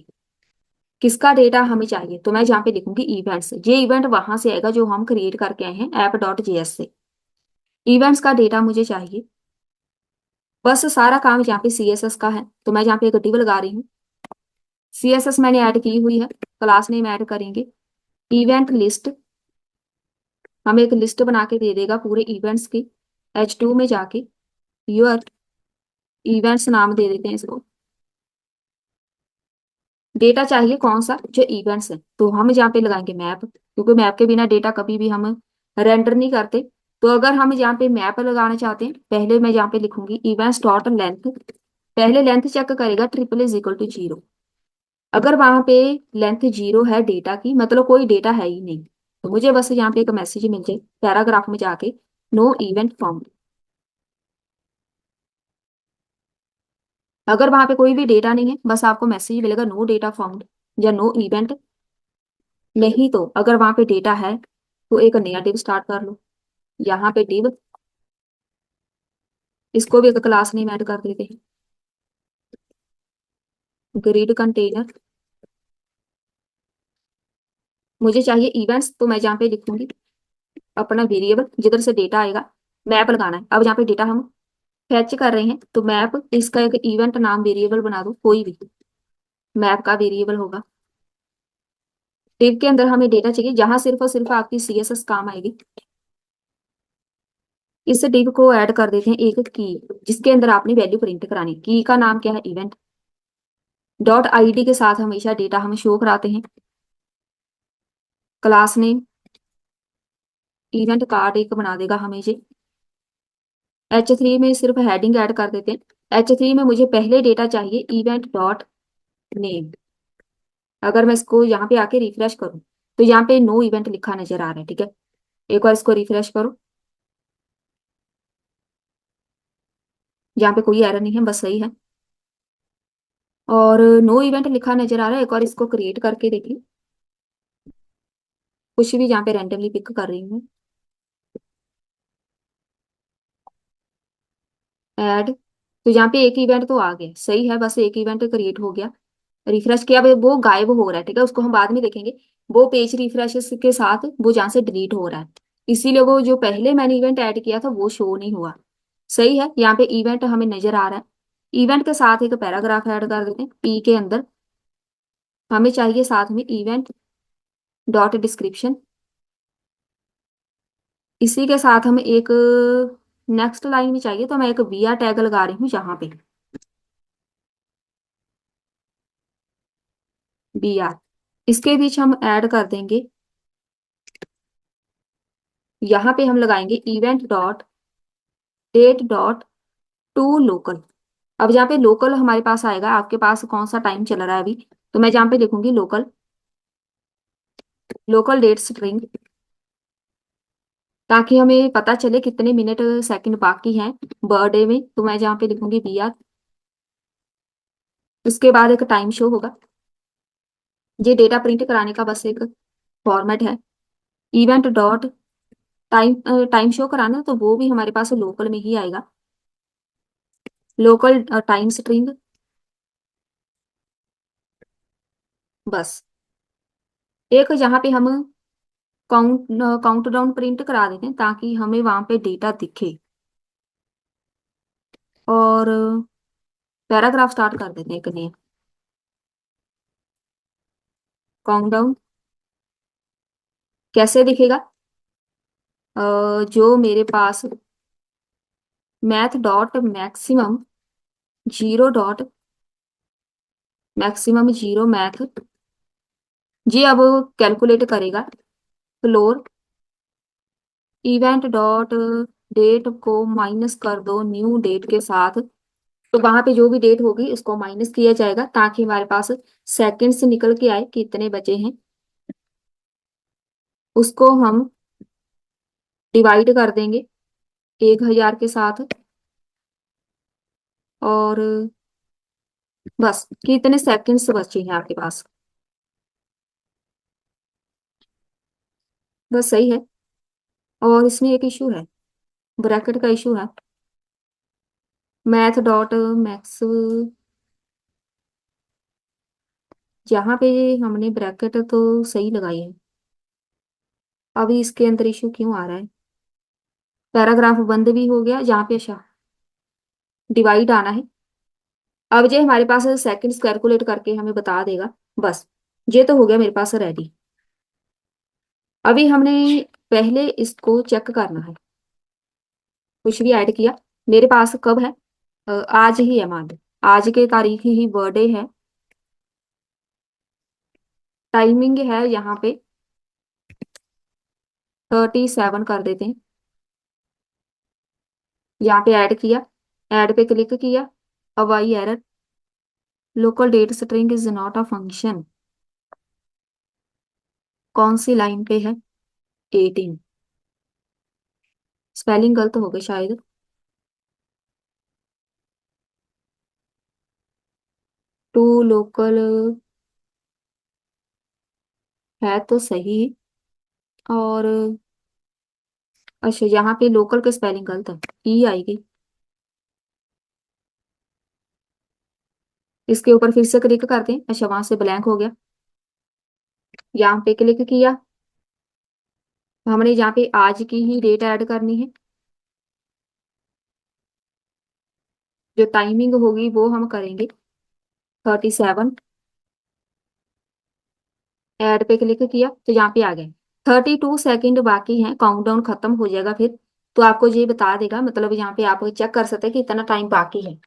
किसका डेटा हमें चाहिए, तो मैं यहाँ पे लिखूंगी इवेंट्स, ये इवेंट वहां से आएगा जो हम क्रिएट करके आए हैं app.js से। इवेंट्स का डेटा मुझे चाहिए, बस सारा काम यहाँ पे CSS का है, तो मैं यहाँ पे एक div लगा रही हूँ। CSS मैंने ऐड की हुई है, क्लास नेम ऐड करेंगे इवेंट लिस्ट, हमें एक लिस्ट बना के दे देगा पूरे इवेंट्स की। H2 में जाके योर इवेंट्स नाम दे देते हैं इसको। डेटा चाहिए कौन सा, जो इवेंट्स है, तो हम यहाँ पे लगाएंगे मैप, क्योंकि मैप के बिना डेटा कभी भी हम रेंडर नहीं करते। तो अगर हम यहाँ पे मैप लगाना चाहते हैं, पहले मैं यहाँ पे लिखूंगी इवेंट्स डॉट लेंथ, पहले लेंथ चेक करेगा ट्रिपल इज इक्वल टू 0। अगर वहां पे लेंथ 0 है डेटा की, मतलब कोई डेटा है ही नहीं, तो मुझे बस यहाँ पे एक मैसेज मिल जाए पैराग्राफ में जाके, नो इवेंट फाउंड। अगर वहां पे कोई भी डेटा नहीं है, बस आपको मैसेज मिलेगा नो डेटा फाउंड या नो इवेंट। नहीं तो अगर वहां पे डेटा है तो एक नया डिव स्टार्ट कर लो, यहाँ पे डिव, इसको भी एक क्लास नेम ऐड कर देते हैं, ग्रिड कंटेनर। मुझे चाहिए इवेंट्स, तो मैं यहाँ पे लिखूंगी अपना वेरिएबल जिधर से डेटा आएगा, मैप लगाना है। अब यहाँ पे डेटा हम फैच कर रहे हैं, तो मैप, इसका एक इवेंट नाम वेरिएबल बना दो, कोई भी मैप का वेरिएबल होगा। डिव के अंदर हमें डेटा चाहिए जहां सिर्फ और सिर्फ आपकी CSS काम आएगी। इस डिव को ऐड कर देते हैं एक की, जिसके अंदर आपने वैल्यू प्रिंट करानी, की का नाम क्या है, इवेंट। डॉट ID के साथ हमेशा डेटा हम शो कराते हैं। क्लास नेम इवेंट कार्ड एक बना देगा हमें जी। H3 में सिर्फ हेडिंग ऐड कर देते हैं। H3 में मुझे पहले डेटा चाहिए इवेंट डॉट नेम। अगर मैं इसको यहाँ पे आके रिफ्रेश करूँ तो यहाँ पे नो इवेंट लिखा नजर आ रहा है, ठीक है। एक बार इसको रिफ्रेश करो, यहाँ पे कोई एरर नहीं है, बस सही है, और नो इवेंट लिखा नजर आ रहा है। एक और इसको क्रिएट करके देखिए, कुछ भी यहाँ पे रैंडमली पिक कर रही हूँ, ऐड, तो यहाँ पे एक इवेंट तो आ गया, सही है, बस एक इवेंट क्रिएट हो गया। रिफ्रेश किया, अब वो गायब हो रहा है, ठीक है, उसको हम बाद में देखेंगे। वो पेज रिफ्रेश के साथ वो जहाँ से डिलीट हो रहा है, इसीलिए वो जो पहले मैंने इवेंट ऐड किया था वो शो नहीं हुआ। सही है, यहाँ पे इवेंट हमें नजर आ रहा है। इवेंट के साथ एक पैराग्राफ ऐड कर देते हैं, पी के अंदर हमें चाहिए साथ में इवेंट डॉट डिस्क्रिप्शन। इसी के साथ हमें एक नेक्स्ट लाइन में चाहिए, तो मैं एक वी आर टैग लगा रही हूँ यहाँ पे, BR। इसके बीच हम ऐड कर देंगे, यहाँ पे हम लगाएंगे event dot date dot to local. अब जहाँ पे लोकल हमारे पास आएगा, आपके पास कौन सा टाइम चल रहा है अभी, तो मैं जहाँ पे लिखूंगी लोकल, लोकल डेट स्ट्रिंग, ताकि हमें पता चले कितने मिनट सेकंड बाकी हैं बर्थडे में, तो मैं जहाँ पे लिखूंगी BR। उसके बाद एक टाइम शो होगा, ये डेटा प्रिंट कराने का बस एक फॉर्मेट है। Event dot time, time show कराना तो वो भी हमारे पास लोकल में ही आएगा, लोकल टाइम स्ट्रिंग। बस एक जहाँ पे हम काउंट काउंट डाउन प्रिंट करा देते हैं ताकि हमें वहां पे डेटा दिखे। और पैराग्राफ स्टार्ट कर देते हैं एक नया। काउंटडाउन कैसे दिखेगा? जो मेरे पास math dot maximum zero dot maximum zero math, जी अब कैलकुलेट करेगा फ्लोर इवेंट डॉट डेट को माइनस कर दो न्यू डेट के साथ। तो वहां पे जो भी डेट होगी उसको माइनस किया जाएगा ताकि हमारे पास सेकंड्स निकल के आए कितने बचे हैं। उसको हम डिवाइड कर देंगे 1000 के साथ। और बस कितने सेकंड्स बचे हैं आपके पास, बस सही है। और इसमें एक इशू है, ब्रैकेट का इशू है। मैथ डॉट मैक्स, जहाँ पे हमने ब्रैकेट तो सही लगाई है, अभी इसके अंदर इशू क्यों आ रहा है? पैराग्राफ बंद भी हो गया जहाँ पे अच्छा डिवाइड आना है। अब ये हमारे पास सेकंड्स कैलकुलेट करके हमें बता देगा। बस ये तो हो गया मेरे पास रेडी। अभी हमने पहले इसको चेक करना है, कुछ भी ऐड किया मेरे पास कब है, आज ही है, मान लो आज के तारीख ही बर्थडे है। टाइमिंग है यहाँ पे 37 कर देते हैं। यहाँ पे ऐड किया, ऐड पे क्लिक किया। अब आई error, local date string is not a function. कौन सी लाइन पे है? 18। स्पेलिंग गलत हो गई शायद। टू लोकल है तो सही। और अच्छा यहाँ पे लोकल के स्पेलिंग गलत है, ई आएगी। इसके ऊपर फिर से क्लिक करते हैं। अच्छा वहां से ब्लैंक हो गया, यहाँ पे क्लिक किया। हमने यहाँ पे आज की ही डेट ऐड करनी है, जो टाइमिंग होगी वो हम करेंगे 37। ऐड पे क्लिक किया तो यहाँ पे आ गए 32 सेकेंड बाकी हैं, काउंटडाउन खत्म हो जाएगा फिर। तो आपको ये बता देगा, मतलब यहाँ पे आप चेक कर सकते हैं कि इतना टाइम बाकी है।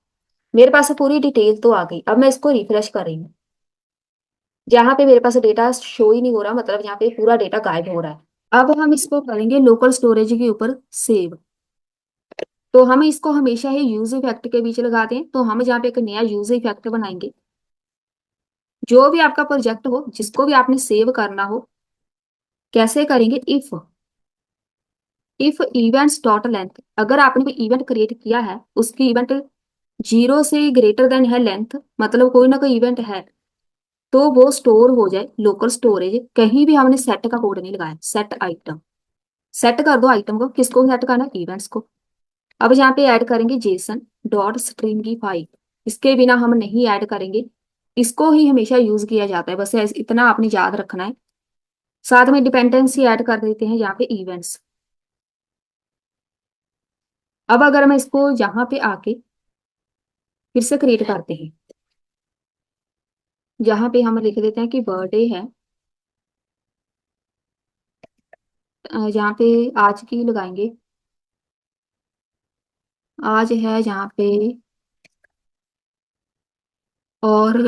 मेरे पास पूरी डिटेल तो आ गई। अब मैं इसको रिफ्रेश कर रही हूँ। जहाँ पे मेरे पास डेटा शो ही नहीं हो रहा, मतलब यहाँ पे पूरा डेटा गायब हो रहा है। अब हम इसको करेंगे लोकल स्टोरेज के ऊपर सेव। तो हम इसको हमेशा ही यूज इफेक्ट के बीच लगाते हैं, तो हम यहाँ पे एक नया यूज इफेक्ट बनाएंगे। जो भी आपका प्रोजेक्ट हो, जिसको भी आपने सेव करना हो, कैसे करेंगे? इफ इवेंट्स डॉट लेंथ, अगर आपने कोई इवेंट क्रिएट किया है, उसकी इवेंट 0 से ग्रेटर देन है लेंथ, मतलब कोई ना कोई इवेंट है, तो वो स्टोर हो जाए लोकल स्टोरेज। कहीं भी हमने सेट का कोड नहीं लगाया, सेट आइटम, सेट कर दो आइटम को। किसको सेट करना? इवेंट्स को। अब यहाँ पे ऐड करेंगे जेसन डॉट स्ट्रिंगीफाई। इसके बिना हम नहीं ऐड करेंगे, इसको ही हमेशा यूज किया जाता है, बस इतना आपने याद रखना है। साथ में डिपेंडेंसी ऐड कर देते हैं यहाँ पे इवेंट्स। अब अगर मैं इसको यहाँ पे आके फिर से क्रिएट करते हैं, जहाँ पे हम लिख देते हैं कि बर्थडे है, यहाँ पे आज की लगाएंगे। आज है यहाँ पे, और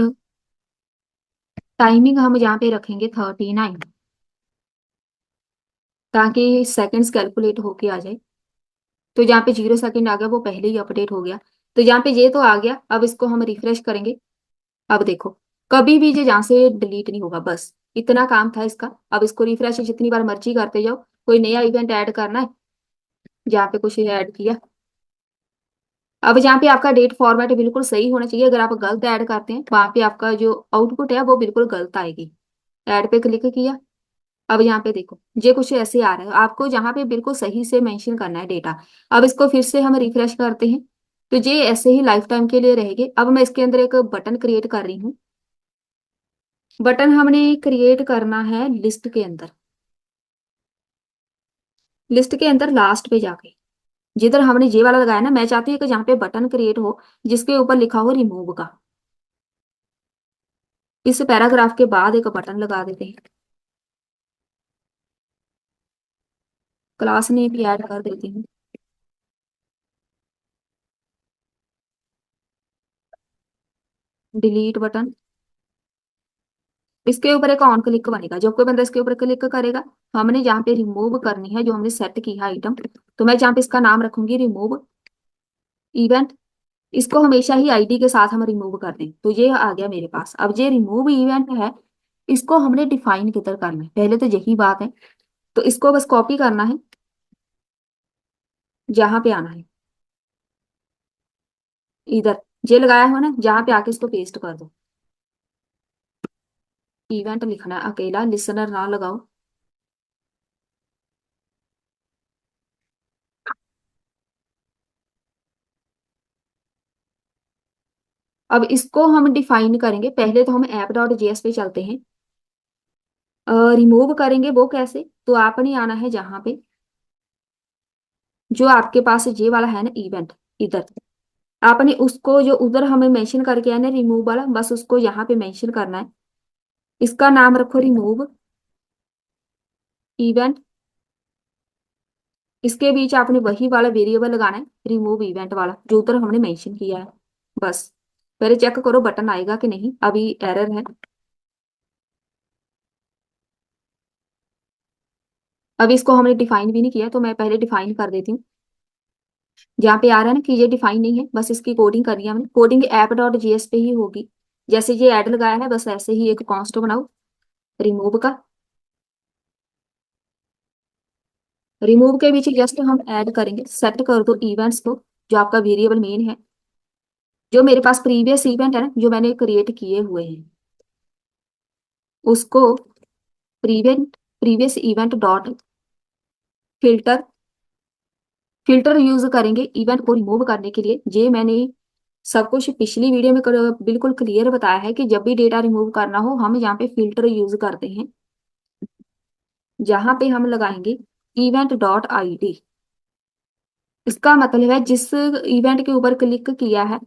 टाइमिंग हम यहाँ पे रखेंगे 39, ताकि सेकंड्स कैलकुलेट होके आ जाए। तो जहाँ पे 0 सेकंड आ गया वो पहले ही अपडेट हो गया। तो यहाँ पे ये तो आ गया। अब इसको हम रिफ्रेश करेंगे। अब देखो, कभी भी ये यहाँ से डिलीट नहीं होगा। बस इतना काम था इसका। अब इसको रिफ्रेश जितनी बार मर्जी करते जाओ। कोई नया इवेंट ऐड करना है, जहाँ पे कुछ ऐड किया। अब जहाँ पे आपका डेट फॉर्मेट बिल्कुल सही होना चाहिए। अगर आप गलत ऐड करते हैं, वहां पे आपका जो आउटपुट है वो बिल्कुल गलत आएगी। ऐड पे क्लिक किया। अब यहाँ पे देखो, ये कुछ ऐसे आ रहा है। आपको जहाँ पे बिल्कुल सही से मेंशन करना है डेटा। अब इसको फिर से हम रिफ्रेश करते हैं, तो ये ऐसे ही लाइफ टाइम के लिए रहेगी। अब मैं इसके अंदर एक बटन क्रिएट कर रही हूँ। बटन हमने क्रिएट करना है लिस्ट के अंदर, लिस्ट के अंदर लास्ट पे जाके जिधर हमने ये वाला लगाया ना, मैं चाहती हूँ कि जहाँ पे बटन क्रिएट हो जिसके ऊपर लिखा हो रिमूव का, इस पैराग्राफ के बाद एक बटन लगा देते हैं। क्लास नेम भी ऐड कर देती हूँ। डिलीट बटन, इसके ऊपर एक ऑन क्लिक बनेगा। जब कोई बंदा इसके ऊपर क्लिक करेगा, हमने जहाँ पे रिमूव करनी है, जो हमने सेट की है आइटम, तो मैं जहाँ पे इसका नाम रखूंगी रिमूव इवेंट, इसको हमेशा ही आईडी के साथ हम रिमूव कर दें। तो ये आ गया मेरे पास। अब ये रिमूव इवेंट है, इसको हमने डिफाइन किधर करना है, पहले तो यही बात है। तो इसको बस कॉपी करना है, जहां पे आना है, इधर जे लगाया हो ना, जहां पे आके इसको पेस्ट कर दो। इवेंट लिखना है अकेला, लिसनर ना लगाओ। अब इसको हम डिफाइन करेंगे। पहले तो हम ऐप डॉट जेएस पे चलते हैं। रिमूव करेंगे वो कैसे, तो आपने आना है जहां पे जो आपके पास ये वाला है ना इवेंट, इधर आपने उसको जो उधर हमें मेंशन करके है ना रिमूव वाला, बस उसको यहाँ पे मेंशन करना है। इसका नाम रखो रिमूव इवेंट, इसके बीच आपने वही वाला वेरिएबल लगाना है, रिमूव इवेंट वाला जो उधर हमने मेंशन किया है। बस पहले चेक करो बटन आएगा कि नहीं, अभी एरर है। अभी इसको हमने डिफाइन भी नहीं किया, तो मैं पहले डिफाइन कर देती हूँ। जहाँ पे आ रहा है ना कि ये डिफाइन नहीं है, बस इसकी कोडिंग करनी है हमने। कोडिंग ऐप डॉट जीएस पे ही होगी। जैसे ये ऐड लगाया है, बस ऐसे ही एक कॉन्स्ट बनाओ रिमूव का। रिमूव के बीच जस्ट हम ऐड करेंगे, सेट कर दो इवेंट्स को, जो आपका वेरिएबल मेन है। जो मेरे पास प्रीवियस इवेंट है ना, जो मैंने क्रिएट किए हुए हैं, उसको previous event dot filter, filter use करेंगे इवेंट को रिमूव करने के लिए। ये मैंने सब कुछ पिछली वीडियो में बिल्कुल क्लियर बताया है कि जब भी डेटा रिमूव करना हो, हम यहाँ पे फिल्टर यूज करते हैं, जहां पे हम लगाएंगे इवेंट डॉट आईडी। इसका मतलब है जिस इवेंट के ऊपर क्लिक किया है,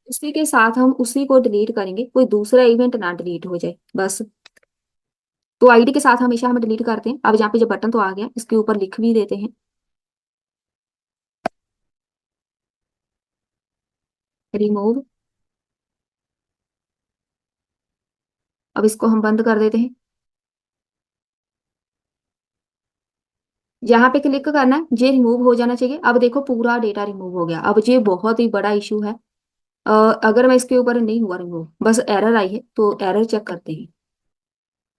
उसी के साथ हम उसी को डिलीट करेंगे, कोई दूसरा इवेंट ना डिलीट हो जाए बस। तो आईडी के साथ हमेशा हम डिलीट करते हैं। अब यहाँ पे जो बटन तो आ गया, इसके ऊपर लिख भी देते हैं रिमूव। अब इसको हम बंद कर देते हैं। यहाँ पे क्लिक करना है, ये रिमूव हो जाना चाहिए। अब देखो पूरा डेटा रिमूव हो गया। अब ये बहुत ही बड़ा इशू है। अ, अगर मैं इसके ऊपर नहीं हुआ रिमूव, बस एरर आई है, तो एरर चेक करते हैं।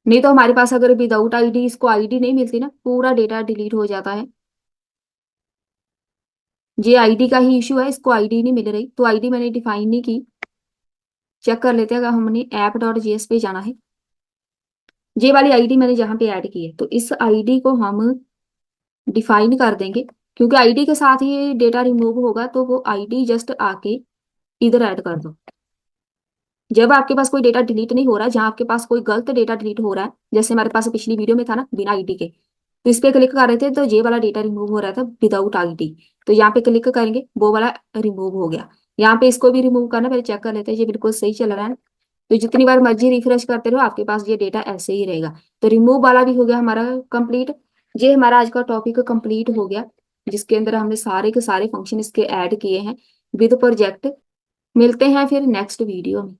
नहीं तो हमारे पास अगर विदाउट आईडी इसको आईडी नहीं मिलती ना, पूरा डेटा डिलीट हो जाता है। ये आईडी का ही इशू है, इसको आईडी नहीं मिल रही, तो आईडी मैंने डिफाइन नहीं की। चेक कर लेते हैं। अगर हमने ऐप डॉट जीएस पे जाना है, ये वाली आईडी मैंने जहाँ पे ऐड की है, तो इस आईडी को हम डिफाइन कर देंगे। क्योंकि आईडी के साथ ही डेटा रिमूव होगा, तो वो आईडी जस्ट आके इधर ऐड कर दो। जब आपके पास कोई डेटा डिलीट नहीं हो रहा है, जहां आपके पास कोई गलत डेटा डिलीट हो रहा है, जैसे हमारे पास पिछली वीडियो में था ना बिना आईडी के, तो इस पे क्लिक कर रहे थे तो ये वाला डेटा रिमूव हो रहा था विदाउट आईडी। तो यहाँ पे क्लिक करेंगे, वो वाला रिमूव हो गया। यहाँ पे इसको भी रिमूव करना, पहले चेक कर लेते हैं ये बिल्कुल सही चल रहा है। तो जितनी बार मर्जी रिफ्रेश करते रहो, आपके पास ये डेटा ऐसे ही रहेगा। तो रिमूव वाला भी हो गया हमारा कंप्लीट। ये हमारा आज का टॉपिक कंप्लीट हो गया, जिसके अंदर हमने सारे के सारे फंक्शन इसके ऐड किए हैं विद प्रोजेक्ट। मिलते हैं फिर नेक्स्ट वीडियो में।